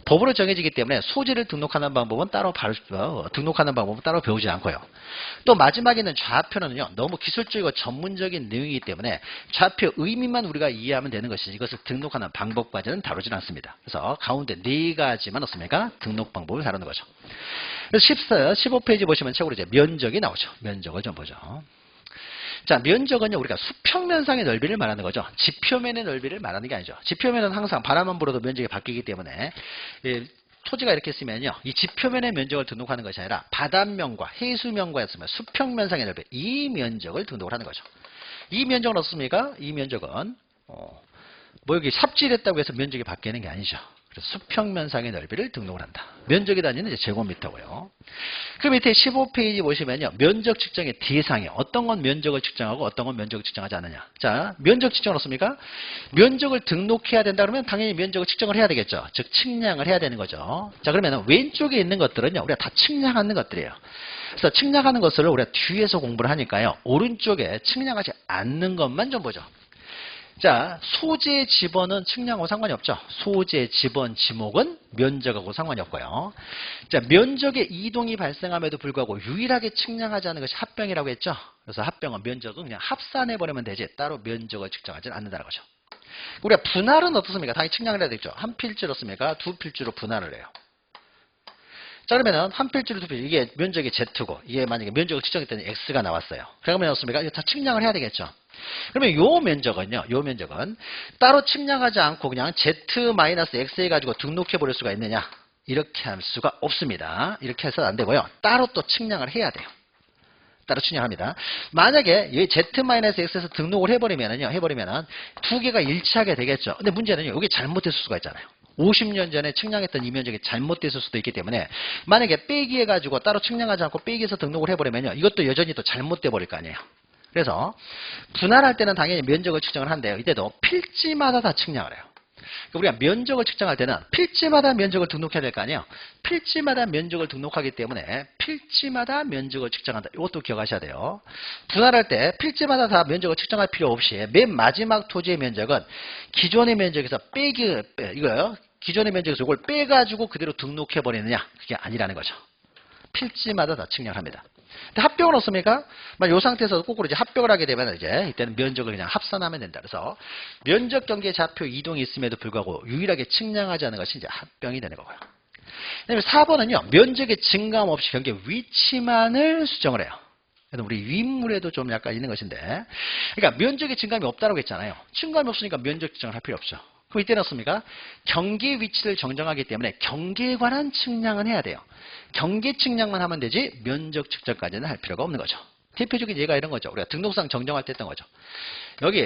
법으로 정해지기 때문에 소재를 등록하는 방법은 따로 배우지 않고요. 또 마지막에는 좌표는요 너무 기술적이고 전문적인 내용이기 때문에 좌표 의미만 우리가 이해하면 되는 것이지 이것을 등록하는 방법까지는 다루진 않습니다. 그래서 가운데 네 가지만 없습니까? 등록 방법을 다루는 거죠. 그래서 15페이지 보시면 책으로 이제 면적이 나오죠. 면적을 좀 보죠. 자, 면적은요, 우리가 수평면상의 넓이를 말하는 거죠. 지표면의 넓이를 말하는 게 아니죠. 지표면은 항상 바람만 불어도 면적이 바뀌기 때문에, 토지가 이렇게 쓰면요, 이 지표면의 면적을 등록하는 것이 아니라 바닷면과 해수면과였으면 수평면상의 넓이, 이 면적을 등록을 하는 거죠. 이 면적은 어떻습니까? 이 면적은, 뭐 여기 삽질했다고 해서 면적이 바뀌는 게 아니죠. 그래서 수평면상의 넓이를 등록을 한다. 면적의 단위는 이제 제곱미터고요. 그 밑에 15페이지 보시면요. 면적 측정의 대상이 어떤 건 면적을 측정하고 어떤 건 면적을 측정하지 않느냐. 자, 면적 측정은 어떻습니까? 면적을 등록해야 된다 그러면 당연히 면적을 측정을 해야 되겠죠. 즉 측량을 해야 되는 거죠. 자, 그러면 왼쪽에 있는 것들은요. 우리가 다 측량하는 것들이에요. 그래서 측량하는 것을 우리가 뒤에서 공부를 하니까요. 오른쪽에 측량하지 않는 것만 좀 보죠. 자, 소재, 지번은 측량하고 상관이 없죠. 소재, 지번, 지목은 면적하고 상관이 없고요. 자, 면적의 이동이 발생함에도 불구하고 유일하게 측량하지 않는 것이 합병이라고 했죠. 그래서 합병은 면적은 그냥 합산해버리면 되지 따로 면적을 측정하지 않는다는 거죠. 우리가 분할은 어떻습니까? 당연히 측량을 해야 되죠. 한 필지로 씁니까? 두 필지로 분할을 해요. 자, 그러면은 한 필지로 두 필지, 이게 면적이 Z고 이게 만약에 면적을 측정했더니 X가 나왔어요. 그러면 어떻습니까? 이거 다 측량을 해야 되겠죠. 그러면 요 면적은 따로 측량하지 않고 그냥 Z-X 해가지고 등록해 버릴 수가 있느냐? 이렇게 할 수가 없습니다. 이렇게 해서는 안 되고요. 따로 또 측량을 해야 돼요. 따로 측량합니다. 만약에 이 Z-X에서 등록을 해버리면은 두 개가 일치하게 되겠죠. 근데 문제는요, 여기 잘못됐을 수가 있잖아요. 50년 전에 측량했던 이 면적이 잘못됐을 수도 있기 때문에 만약에 빼기 해가지고 따로 측량하지 않고 빼기해서 등록을 해버리면요, 이것도 여전히 또 잘못돼 버릴 거 아니에요. 그래서 분할할 때는 당연히 면적을 측정을 한대요. 이때도 필지마다 다 측량을 해요. 그러니까 우리가 면적을 측정할 때는 필지마다 면적을 등록해야 될 거 아니에요. 필지마다 면적을 등록하기 때문에 필지마다 면적을 측정한다. 이것도 기억하셔야 돼요. 분할할 때 필지마다 다 면적을 측정할 필요 없이 맨 마지막 토지의 면적은 기존의 면적에서 이거요. 기존의 면적에서 이걸 빼가지고 그대로 등록해 버리느냐? 그게 아니라는 거죠. 필지마다 다 측량을 합니다. 근데 합병은 없습니까? 이 상태에서 거꾸로 이제 합병을 하게 되면 이제 이때는 면적을 그냥 합산하면 된다. 그래서 면적 경계 좌표 이동이 있음에도 불구하고 유일하게 측량하지 않는 것이 이제 합병이 되는 거고요. 그다음에 4번은요. 면적의 증감 없이 경계 위치만을 수정을 해요. 그래서 우리 윗물에도 좀 약간 있는 것인데, 그러니까 면적의 증감이 없다고 했잖아요. 증감이 없으니까 면적 측정을 할 필요 없죠. 그럼 이때는 어떻습니까? 경계 위치를 정정하기 때문에 경계에 관한 측량은 해야 돼요. 경계 측량만 하면 되지 면적 측정까지는 할 필요가 없는 거죠. 대표적인 예가 이런 거죠. 우리가 등록상 정정할 때 했던 거죠. 여기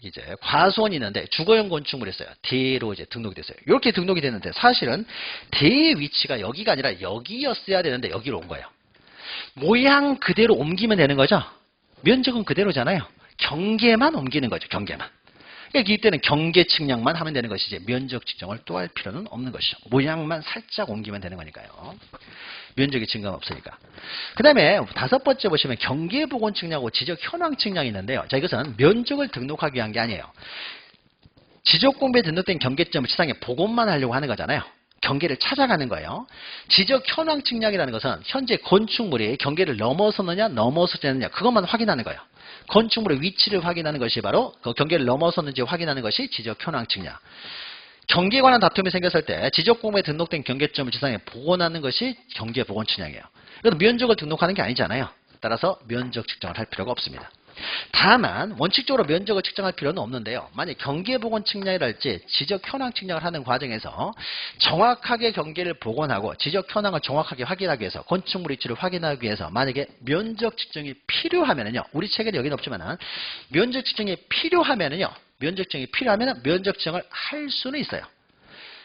이제 과수원이 있는데 주거용 건축물이 있어요. 대로 이제 등록이 됐어요. 이렇게 등록이 됐는데 사실은 대의 위치가 여기가 아니라 여기였어야 되는데 여기로 온 거예요. 모양 그대로 옮기면 되는 거죠. 면적은 그대로잖아요. 경계만 옮기는 거죠. 경계만. 그러니까 이때는 경계 측량만 하면 되는 것이지 면적 측정을 또 할 필요는 없는 것이죠. 모양만 살짝 옮기면 되는 거니까요. 면적이 증감 없으니까. 그 다음에 5번째 보시면 경계보건 측량하고 지적 현황 측량이 있는데요. 자, 이것은 면적을 등록하기 위한 게 아니에요. 지적공부에 등록된 경계점을 지상에 복원만 하려고 하는 거잖아요. 경계를 찾아가는 거예요. 지적 현황 측량이라는 것은 현재 건축물이 경계를 넘어섰느냐 넘어서지 않느냐 그것만 확인하는 거예요. 건축물의 위치를 확인하는 것이 바로 그 경계를 넘어섰는지 확인하는 것이 지적 현황 측량. 경계에 관한 다툼이 생겼을 때 지적공부에 등록된 경계점을 지상에 복원하는 것이 경계 복원 측량이에요. 이건 면적을 등록하는 게 아니잖아요. 따라서 면적 측정을 할 필요가 없습니다. 다만 원칙적으로 면적을 측정할 필요는 없는데요. 만약 경계 복원 측량이랄지 지적 현황 측량을 하는 과정에서 정확하게 경계를 복원하고 지적 현황을 정확하게 확인하기 위해서 건축물 위치를 확인하기 위해서 만약에 면적 측정이 필요하면은요. 우리 책에는 여기는 없지만은 면적 측정이 필요하면은요. 면적 측정을 할 수는 있어요.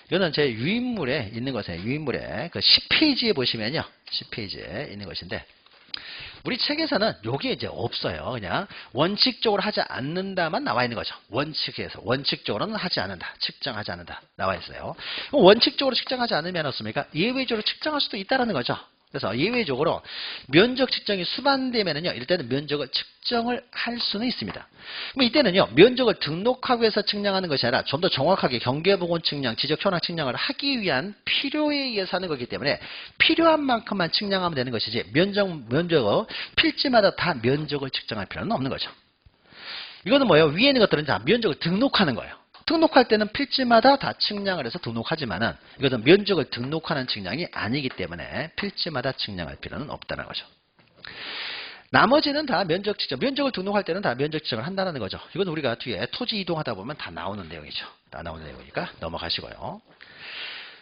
이거는 제 유인물에 있는 것이에요. 유인물에 그 10페이지에 보시면요. 10페이지에 있는 것인데 우리 책에서는 요게 이제 없어요. 그냥 원칙적으로 하지 않는다만 나와 있는 거죠. 원칙적으로는 하지 않는다. 측정하지 않는다. 나와 있어요. 원칙적으로 측정하지 않으면 어떻습니까? 예외적으로 측정할 수도 있다는 거죠. 그래서 예외적으로 면적 측정이 수반되면은요, 이럴 때는 면적을 측정을 할 수는 있습니다. 그럼 이때는요, 면적을 등록하기 위해서 측량하는 것이 아니라 좀 더 정확하게 경계복원 측량, 지적 현황 측량을 하기 위한 필요에 의해서 하는 거기 때문에 필요한 만큼만 측량하면 되는 것이지 면적을 필지마다 다 면적을 측정할 필요는 없는 거죠. 이거는 뭐예요? 위에 있는 것들은 다 면적을 등록하는 거예요. 등록할 때는 필지마다 다 측량을 해서 등록하지만은 이것은 면적을 등록하는 측량이 아니기 때문에 필지마다 측량할 필요는 없다는 거죠. 나머지는 다 면적 측정, 면적을 등록할 때는 다 면적 측정을 한다는 거죠. 이건 우리가 뒤에 토지 이동하다 보면 다 나오는 내용이죠. 다 나오는 내용이니까 넘어가시고요.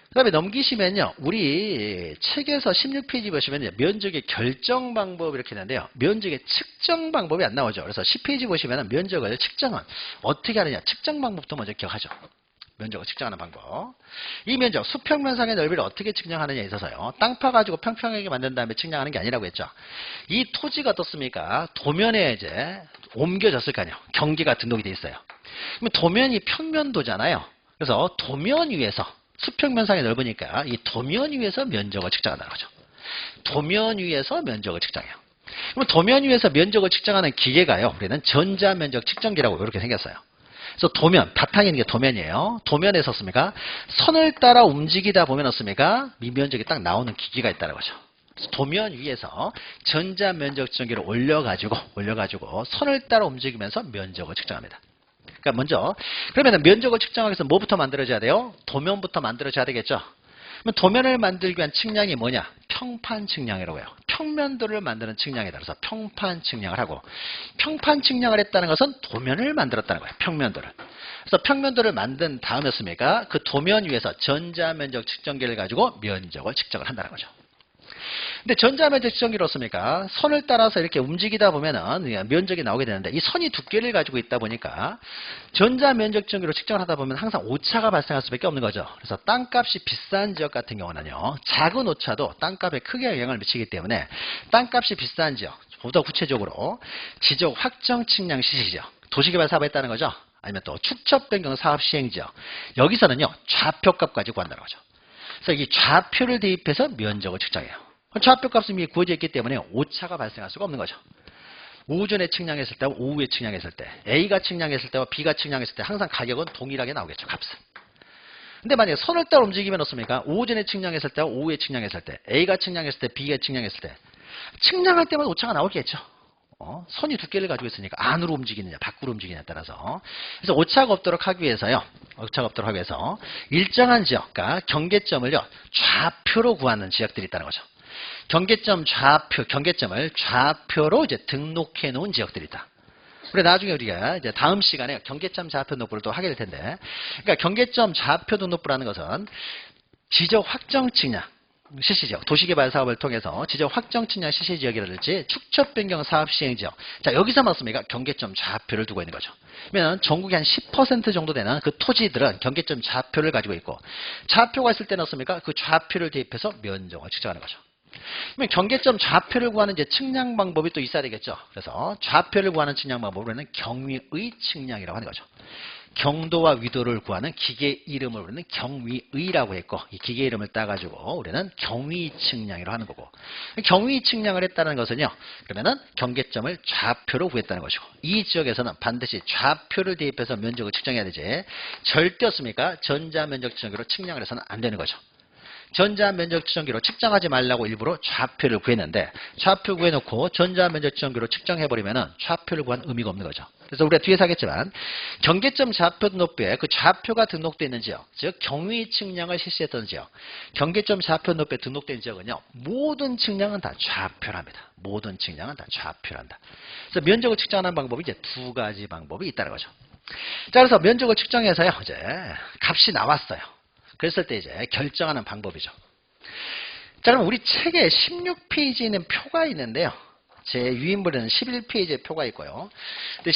그 다음에 넘기시면요. 우리 책에서 16페이지 보시면요. 면적의 결정 방법 이렇게 있는데요. 면적의 측정 방법이 안 나오죠. 그래서 10페이지 보시면 면적을 측정은 어떻게 하느냐. 측정 방법도 먼저 기억하죠. 면적을 측정하는 방법. 이 면적, 수평면상의 넓이를 어떻게 측량하느냐에 있어서요. 땅파 가지고 평평하게 만든 다음에 측량하는 게 아니라고 했죠. 이 토지가 어떻습니까? 도면에 이제 옮겨졌을 거 아니에요. 경계가 등록이 돼 있어요. 그러면 도면이 평면도잖아요. 그래서 도면 위에서 수평면상이 넓으니까 이 도면 위에서 면적을 측정한다는 거죠. 도면 위에서 면적을 측정해요. 그럼 도면 위에서 면적을 측정하는 기계가요. 우리는 전자면적 측정기라고 이렇게 생겼어요. 그래서 도면, 바탕에 있는 게 도면이에요. 도면에 섰습니까? 선을 따라 움직이다 보면 어떻습니까? 이 면적이 딱 나오는 기계가 있다는 거죠. 그래서 도면 위에서 전자면적 측정기를 올려가지고 선을 따라 움직이면서 면적을 측정합니다. 그러니까 먼저 그러면 면적을 측정하기 위해서 뭐부터 만들어져야 돼요? 도면부터 만들어져야 되겠죠. 그럼 도면을 만들기 위한 측량이 뭐냐? 평판 측량이라고 해요. 평면도를 만드는 측량에 따라서 평판 측량을 하고 평판 측량을 했다는 것은 도면을 만들었다는 거예요. 평면도를. 그래서 평면도를 만든 다음이었습니까? 그 도면 위에서 전자면적 측정기를 가지고 면적을 측정을 한다는 거죠. 근데 전자면적 측정기로 습니까? 선을 따라서 이렇게 움직이다 보면은 면적이 나오게 되는데 이 선이 두께를 가지고 있다 보니까 전자면적 측정기로 측정을 하다 보면 항상 오차가 발생할 수밖에 없는 거죠. 그래서 땅값이 비싼 지역 같은 경우는요. 작은 오차도 땅값에 크게 영향을 미치기 때문에 땅값이 비싼 지역, 보다 구체적으로 지적 확정 측량 실시지역, 도시개발 사업에 했다는 거죠. 아니면 또 축척 변경 사업 시행 지역. 여기서는요. 좌표값 가지고 한다는 거죠. 그래서 이 좌표를 대입해서 면적을 측정해요. 좌표값이 이미 구워져 있기 때문에 오차가 발생할 수가 없는 거죠. 오전에 측량했을 때와 오후에 측량했을 때 A가 측량했을 때와 B가 측량했을 때 항상 가격은 동일하게 나오겠죠. 값은. 근데 만약에 선을 따라 움직이면 어떻습니까? 오전에 측량했을 때와 오후에 측량했을 때 A가 측량했을 때 B가 측량했을 때 측량할 때마다 오차가 나오겠죠. 선이 두께를 가지고 있으니까 안으로 움직이느냐 밖으로 움직이느냐에 따라서 그래서 오차가 없도록 하기 위해서요. 일정한 지역, 그러니까 경계점을요. 좌표로 구하는 지역들이 있다는 거죠. 경계점을 좌표로 이제 등록해 놓은 지역들이 있다. 그래 나중에 우리가 이제 다음 시간에 경계점 좌표 등록부를 또 하게 될 텐데, 그러니까 경계점 좌표 등록부라는 것은 지적 확정 측량 실시지역, 도시개발 사업을 통해서 지적 확정 측량 실시지역이라든지 축척 변경 사업 시행지역. 자 여기서 맞습니까? 경계점 좌표를 두고 있는 거죠. 그러면 전국의 한 10% 정도 되는 그 토지들은 경계점 좌표를 가지고 있고 좌표가 있을 때는 어떻습니까? 그 좌표를 대입해서 면적을 측정하는 거죠. 그러면 경계점 좌표를 구하는 이제 측량 방법이 또 있어야 되겠죠. 그래서 좌표를 구하는 측량 방법으로는 경위의 측량이라고 하는 거죠. 경도와 위도를 구하는 기계 이름을 우리는 경위의라고 했고 이 기계 이름을 따가지고 우리는 경위 측량이라고 하는 거고 경위 측량을 했다는 것은요. 그러면은 경계점을 좌표로 구했다는 것이고 이 지역에서는 반드시 좌표를 대입해서 면적을 측정해야 되지 절대 없습니까? 전자면적 측정기로 측량을 해서는 안 되는 거죠. 전자면적 측정기로 측정하지 말라고 일부러 좌표를 구했는데 좌표 구해놓고 전자면적 측정기로 측정해버리면은 좌표를 구한 의미가 없는 거죠. 그래서 우리가 뒤에서 하겠지만 경계점 좌표 등록부에 그 좌표가 등록되어 있는 지역, 즉 경위 측량을 실시했던 지역, 경계점 좌표 등록부에 등록된 지역은요, 모든 측량은 다 좌표랍니다. 모든 측량은 다 좌표란다. 그래서 면적을 측정하는 방법이 이제 두 가지 방법이 있다는 거죠. 자, 그래서 면적을 측정해서요, 이제 값이 나왔어요. 그랬을 때 이제 결정하는 방법이죠. 자, 그럼 우리 책에 16페이지에 있는 표가 있는데요. 제 유인물에는 11페이지의 표가 있고요. 근데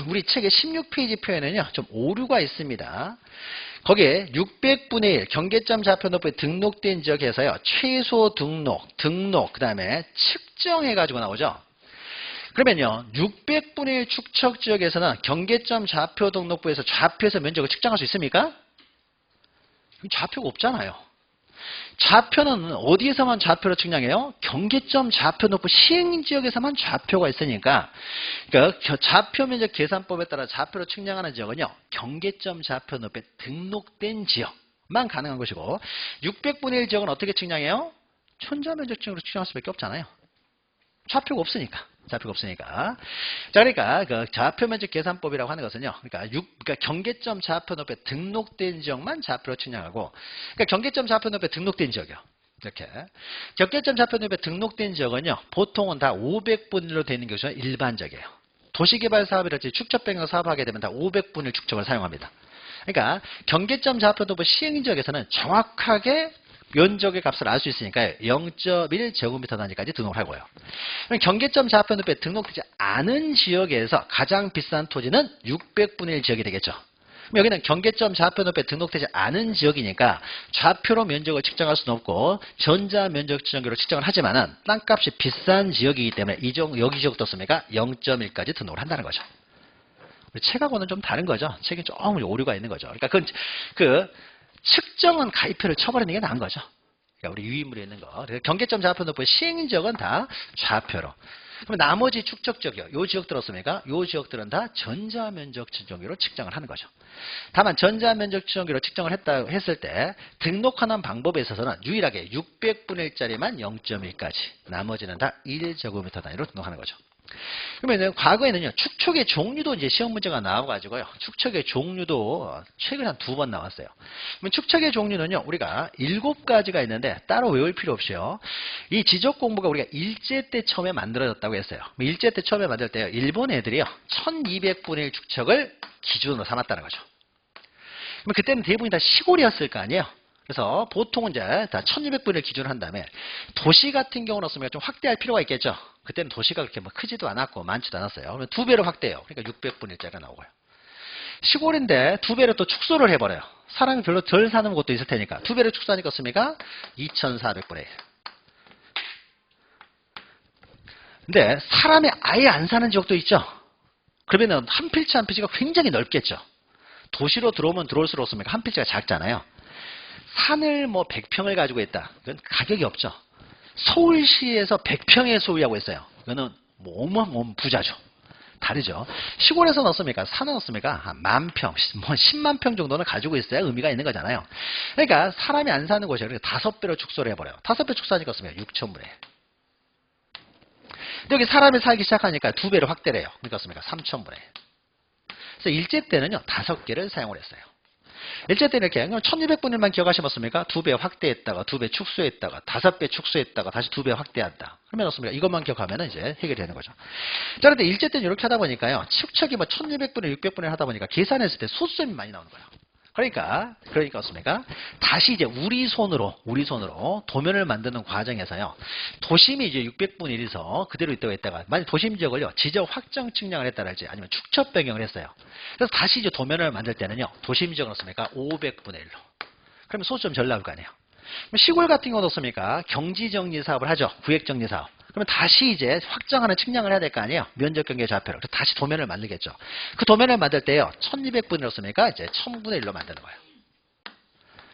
우리 책의 16페이지 표에는요, 좀 오류가 있습니다. 거기에 600분의 1 경계점 좌표 등록부에 등록된 지역에서요, 최소 등록, 그 다음에 측정해가지고 나오죠. 그러면요, 600분의 1 축척 지역에서는 경계점 좌표 등록부에서 좌표에서 면적을 측정할 수 있습니까? 좌표가 없잖아요. 좌표는 어디에서만 좌표로 측량해요? 경계점 좌표 등록부 시행지역에서만 좌표가 있으니까, 그러니까 좌표 면적 계산법에 따라 좌표로 측량하는 지역은요, 경계점 좌표 등록부에 등록된 지역만 가능한 것이고, 600분의 1 지역은 어떻게 측량해요? 천자면적 측으로 측량할 수밖에 없잖아요. 좌표가 없으니까. 자, 그러니까 그 좌표 면적 계산법이라고 하는 것은요. 그러니까 경계점 좌표 등록부에 등록된 지역만 좌표로 측량하고, 그러니까 경계점 좌표 등록부에 등록된 지역이요. 이렇게 경계점 좌표 등록부에 등록된 지역은요, 보통은 다 500분의 1로 되는 것이 일반적이에요. 도시개발 사업이랄지 축척 변경 사업하게 되면 다 500분의 1 축척을 사용합니다. 그러니까 경계점 좌표 등록부 시행지역에서는 정확하게 면적의 값을 알 수 있으니까 0.1 제곱미터 단위까지 등록을 하고요. 경계점 좌표 등록부에 등록되지 않은 지역에서 가장 비싼 토지는 600분의 1 지역이 되겠죠. 그럼 여기는 경계점 좌표 등록부에 등록되지 않은 지역이니까 좌표로 면적을 측정할 수는 없고 전자 면적 측정기로 측정을 하지만은 땅값이 비싼 지역이기 때문에 여기 지역도 씁니까? 0.1까지 등록을 한다는 거죠. 우리 책하고는 좀 다른 거죠. 책에 좀 오류가 있는 거죠. 그러니까 그 측정은 가입표를 쳐버리는 게 나은 거죠. 그러니까 우리 유인물에 있는 거. 그래서 경계점 좌표 등록부 시행지역은 다 좌표로. 그럼 나머지 축척 지역이요. 요 지역들 어떻습니까? 요 지역들은 다 전자면적 측정기로 측정을 하는 거죠. 다만 전자면적 측정기로 측정을 했을 때 등록하는 방법에 있어서는 유일하게 600분의 1짜리만 0.1까지, 나머지는 다 1제곱미터 단위로 등록하는 거죠. 그러면 과거에는요, 축척의 종류도 이제 시험 문제가 나와가지고요, 축척의 종류도 최근에 한 2번 나왔어요. 그러면 축척의 종류는요, 우리가 7가지가 있는데 따로 외울 필요 없이요, 이 지적 공부가 우리가 일제 때 처음에 만들어졌다고 했어요. 일제 때 처음에 만들 때요, 일본 애들이요, 1200분의 1 축척을 기준으로 삼았다는 거죠. 그럼 그때는 대부분이 다 시골이었을 거 아니에요. 그래서 보통은 이제 다 1200분을 기준으로 한 다음에 도시 같은 경우는 없으면 좀 확대할 필요가 있겠죠. 그때는 도시가 그렇게 뭐 크지도 않았고 많지도 않았어요. 그러면 2배로 확대해요. 그러니까 600분의 1짜리가 나오고요. 시골인데 2배로 또 축소를 해버려요. 사람이 별로 덜 사는 곳도 있을 테니까 2배로 축소하니까 어떻습니까? 2400분의 1. 근데 사람이 아예 안 사는 지역도 있죠. 그러면 한 필지 한 필지가 굉장히 넓겠죠. 도시로 들어오면 들어올수록 어떻습니까? 한 필지가 작잖아요. 산을 뭐 100평을 가지고 있다. 그건 가격이 없죠. 서울시에서 100평에 소유하고 있어요. 그거는 뭐 어마어마한 부자죠. 다르죠. 시골에서는 어떻습니까? 산은 어떻습니까? 한 10,000평, 뭐 10만 평 정도는 가지고 있어야 의미가 있는 거잖아요. 그러니까 사람이 안 사는 곳이에요. 그러니까 5배로 축소를 해버려요. 5배 축소하니까 어떻습니까? 6,000분의 1. 여기 사람이 살기 시작하니까 2배로 확대를 해요. 그러니까 어떻습니까? 3,000분의 1. 그래서 일제 때는요, 5개를 사용을 했어요. 일제 때는 이렇게 1200분의 1만 기억하시겠습니까? 2배 확대했다가 2배 축소했다가 5배 축소했다가 다시 2배 확대한다. 그러면 어떻습니까? 이것만 기억하면 이제 해결이 되는 거죠. 자, 그런데 일제 때는 이렇게 하다 보니까요, 축척이 뭐 1200분의 600분의 하다 보니까 계산했을 때 소수점이 많이 나오는 거예요. 그러니까 어떻습니까? 다시 이제 우리 손으로 도면을 만드는 과정에서요, 도심이 이제 600분의 1에서 그대로 있다고 했다가 만약 도심 지역을요, 지적 확정 측량을 했다랄지 아니면 축척 변경을 했어요. 그래서 다시 이제 도면을 만들 때는요, 도심 지역은 어떻습니까? 500분의 1로. 그러면 소수점 절 나올 거 아니에요. 시골 같은 경우는 어떻습니까? 경지정리 사업을 하죠. 구획정리 사업. 그러면 다시 이제 확정하는 측량을 해야 될 거 아니에요. 면적 경계 좌표로. 그래서 다시 도면을 만들겠죠. 그 도면을 만들 때요, 1200분이었으니까 이제 1000분의 1로 만드는 거예요.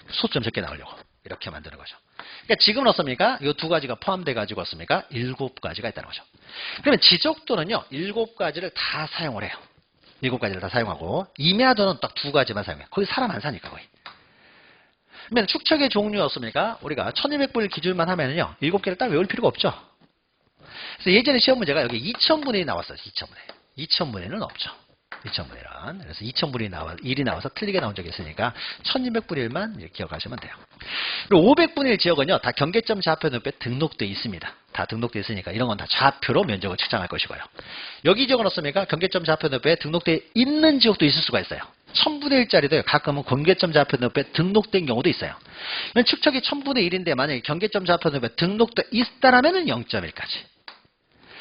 소수점 적게 나오려고. 이렇게 만드는 거죠. 그러니까 지금은 어떻습니까? 이 2가지가 포함돼 가지고 어떻습니까? 7가지가 있다는 거죠. 그러면 지적도는요, 7가지를 다 사용을 해요. 7가지를 다 사용하고, 임야도는 딱 2가지만 사용해요. 거기 사람 안 사니까 거의. 그러면 축척의 종류였습니까? 우리가 1200분의 기준만 하면은요, 7개를 딱 외울 필요가 없죠. 그래서 예전에 시험 문제가 여기 2000분의 1이 나왔어요. 2000분의 2000분의 1은 없죠. 2000분의 1은. 그래서 2000분의 1이 나와서 틀리게 나온 적이 있으니까 1200분의 1만 이렇게 기억하시면 돼요. 그리고 500분의 1 지역은요, 다 경계점 좌표 눈에 등록되어 있습니다. 다 등록되어 있으니까 이런 건 다 좌표로 면적을 측정할 것이고요. 여기 지역은 어떻습니까? 경계점 좌표 눈에 등록되어 있는 지역도 있을 수가 있어요. 1000분의 1짜리도 가끔은 경계점 좌표 눈에 등록된 경우도 있어요. 축척이 1000분의 1인데 만약에 경계점 좌표 눈에 등록되어 있다라면 0.1까지.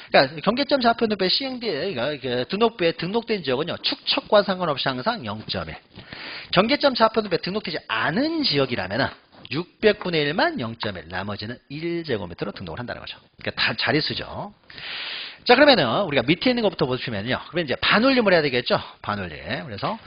그러니까 경계점 좌표 눈에 시행된 등록부에 등록된 지역은요, 축척과 상관없이 항상 0.1. 경계점 좌표 눈에 등록되지 않은 지역이라면은 600분의 1만 0.1, 나머지는 1제곱미터로 등록을 한다는 거죠. 그러니까 다 자릿수죠. 자, 그러면은 우리가 밑에 있는 것부터 보시면요. 그러면 이제 반올림을 해야 되겠죠? 반올림. 그래서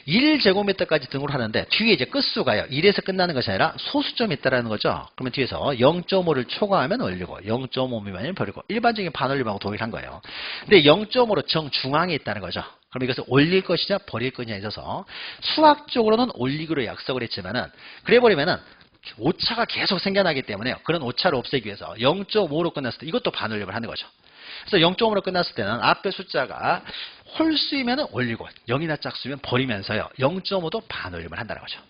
1제곱미터까지 등록을 하는데 뒤에 이제 끝수가요. 1에서 끝나는 것이 아니라 소수점이 있다라는 거죠. 그러면 뒤에서 0.5를 초과하면 올리고 0.5 미만이면 버리고 일반적인 반올림하고 동일한 거예요. 근데 0.5로 정중앙에 있다는 거죠. 그럼 이것을 올릴 것이냐 버릴 것이냐에 있어서 수학적으로는 올리기로 약속을 했지만은 그래 버리면은 오차가 계속 생겨나기 때문에 그런 오차를 없애기 위해서 0.5로 끝났을 때 이것도 반올림을 하는 거죠. 그래서 0.5로 끝났을 때는 앞에 숫자가 홀수이면 올리고 0이나 짝수면 버리면서요. 0.5도 반올림을 한다는 거죠.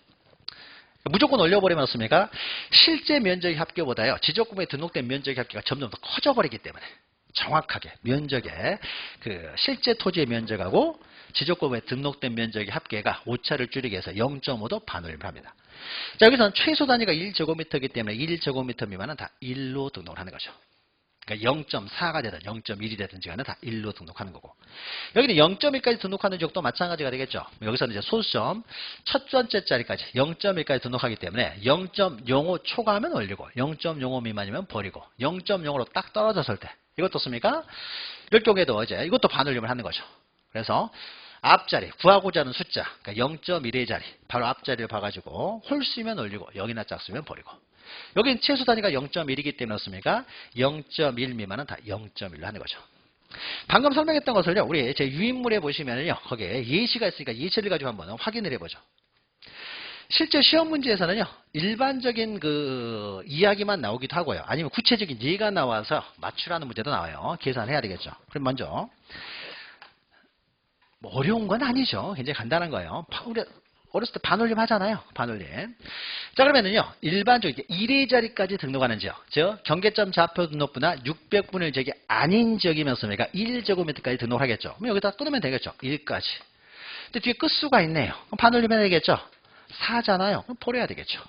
무조건 올려버리면 어떻습니까? 실제 면적의 합계보다요. 지적구에 등록된 면적의 합계가 점점 더 커져버리기 때문에 정확하게 면적의 실제 토지의 면적하고 지적구에 등록된 면적의 합계가 오차를 줄이기 위해서 0.5도 반올림을 합니다. 자, 여기서는 최소 단위가 1제곱미터이기 때문에 1제곱미터 미만은 다 1로 등록을 하는 거죠. 그러니까 0.4가 되든 0.1이 되든지 간에 다 1로 등록하는 거고. 여기는 0.1까지 등록하는 지역도 마찬가지가 되겠죠. 여기서는 이제 소수점 첫 번째 자리까지 0.1까지 등록하기 때문에 0.05 초과하면 올리고 0.05 미만이면 버리고 0.05로 딱 떨어졌을 때 이것도 습니까? 이럴 경우에도 이제 이것도 반올림을 하는 거죠. 그래서 앞자리, 구하고자 하는 숫자, 그러니까 0.1의 자리, 바로 앞자리를 봐가지고 홀수면 올리고 0이나 짝수면 버리고. 여기는 최소 단위가 0.1이기 때문에 어떻습니까? 0.1 미만은 다 0.1로 하는 거죠. 방금 설명했던 것을요, 우리 제 유인물에 보시면요, 거기에 예시가 있으니까 예시를 가지고 한번 확인을 해보죠. 실제 시험 문제에서는요, 일반적인 이야기만 나오기도 하고요, 아니면 구체적인 예가 나와서 맞추라는 문제도 나와요. 계산해야 되겠죠. 그럼 먼저 뭐 어려운 건 아니죠. 굉장히 간단한 거예요. 우리 어렸을 때 반올림 하잖아요. 반올림. 자, 그러면은요, 일반적으로 1의 자리까지 등록하는 지역, 즉 경계점 좌표 등록부나 600분의 1 지역이 아닌 지역이면서 1제곱미터까지 등록하겠죠. 그럼 여기다 끊으면 되겠죠. 1까지. 근데 뒤에 끝수가 있네요. 그럼 반올림 해야 되겠죠. 4잖아요. 그럼 버려야 되겠죠.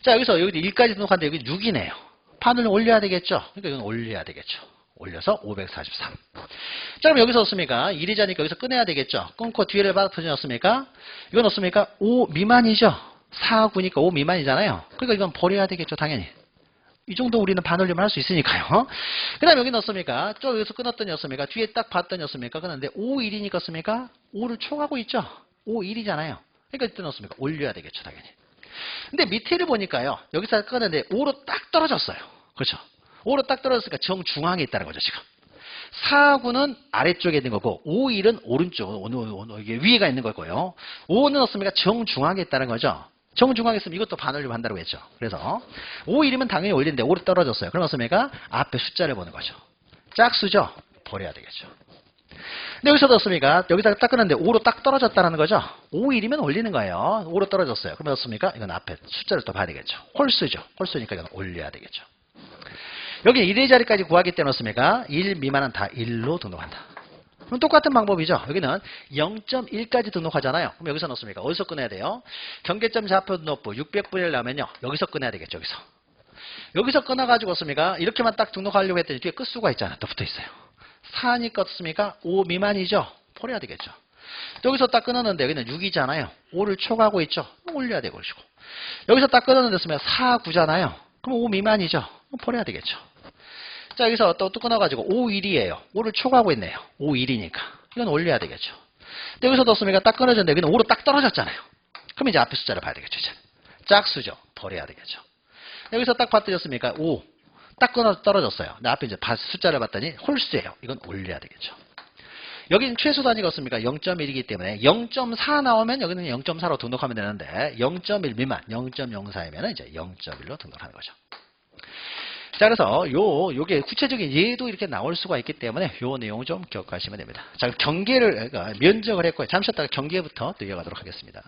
자, 여기 1까지 등록하는데 여기 6이네요. 반올림 올려야 되겠죠. 그러니까 이건 올려야 되겠죠. 올려서 543. 자, 그럼 여기서 어떻습니까? 1이 자니까 여기서 끊어야 되겠죠. 끊고 뒤를 받아서 어떻습니까? 이건 어떻습니까? 5 미만이죠. 4, 9니까 5 미만이잖아요. 그러니까 이건 버려야 되겠죠. 당연히. 이 정도 우리는 반올림을 할 수 있으니까요. 그 다음에 여기는 어떻습니까? 저 여기서 끊었더니 어떻습니까? 뒤에 딱 봤더니 어떻습니까? 끊었는데 5, 1이니까 어떻습니까? 5를 초과하고 있죠. 5, 1이잖아요. 그러니까 이때 어떻습니까? 올려야 되겠죠. 당연히. 근데 밑에를 보니까요. 여기서 끊었는데 5로 딱 떨어졌어요. 그렇죠? 5로 딱 떨어졌으니까 정중앙에 있다는 거죠, 지금. 4, 9는 아래쪽에 있는 거고, 5, 1은 오른쪽, 이게 위에가 있는 거고요. 5는 어떻습니까? 정중앙에 있다는 거죠. 정중앙에 있으면 이것도 반올림 한다고 했죠. 그래서 5, 1이면 당연히 올리는데 5로 떨어졌어요. 그럼 어떻습니까? 앞에 숫자를 보는 거죠. 짝수죠? 버려야 되겠죠. 근데 여기서도 어떻습니까? 여기다가 딱 끊었는데 5로 딱 떨어졌다는 거죠. 5, 1이면 올리는 거예요. 5로 떨어졌어요. 그러면 어떻습니까? 이건 앞에 숫자를 또 봐야 되겠죠. 홀수죠. 홀수니까 이건 올려야 되겠죠. 여기 1의 자리까지 구하기 때문에 어떻습니까? 1 미만은 다 1로 등록한다. 그럼 똑같은 방법이죠. 여기는 0.1까지 등록하잖아요. 그럼 여기서 넣습니까? 어디서 끊어야 돼요? 경계점 좌표 등록부 600분의 1 나오면요. 여기서 끊어야 되겠죠. 여기서. 여기서 끊어가지고 어떻습니까? 이렇게만 딱 등록하려고 했더니 뒤에 끝수가 있잖아요. 또 붙어 있어요. 4니까 어떻습니까? 5 미만이죠. 버려야 되겠죠. 여기서 딱 끊었는데 여기는 6이잖아요. 5를 초과하고 있죠. 올려야 되고 그러시고. 여기서 딱 끊었는데 4, 9잖아요. 그럼 5 미만이죠. 버려야 되겠죠. 자, 여기서 또 끊어가지고 5, 1이에요. 5를 초과하고 있네요. 5, 1이니까. 이건 올려야 되겠죠. 근데 여기서 넣었습니까? 딱 끊어졌는데 여기는 5로 딱 떨어졌잖아요. 그럼 이제 앞에 숫자를 봐야 되겠죠. 이제. 짝수죠. 버려야 되겠죠. 여기서 딱 봤더니였습니까? 5. 딱 끊어 떨어졌어요. 근데 앞에 이제 숫자를 봤더니 홀수예요. 이건 올려야 되겠죠. 여기는 최소 단위가 없습니까? 0.1이기 때문에 0.4 나오면 여기는 0.4로 등록하면 되는데 0.1 미만 0.04이면 이제 0.1로 등록하는 거죠. 자, 그래서 요게 구체적인 예도 이렇게 나올 수가 있기 때문에 요 내용을 좀 기억하시면 됩니다. 자, 경계를, 그러니까 면적을 했고요. 잠시 쉬었다가 경계부터 또 이어가도록 하겠습니다.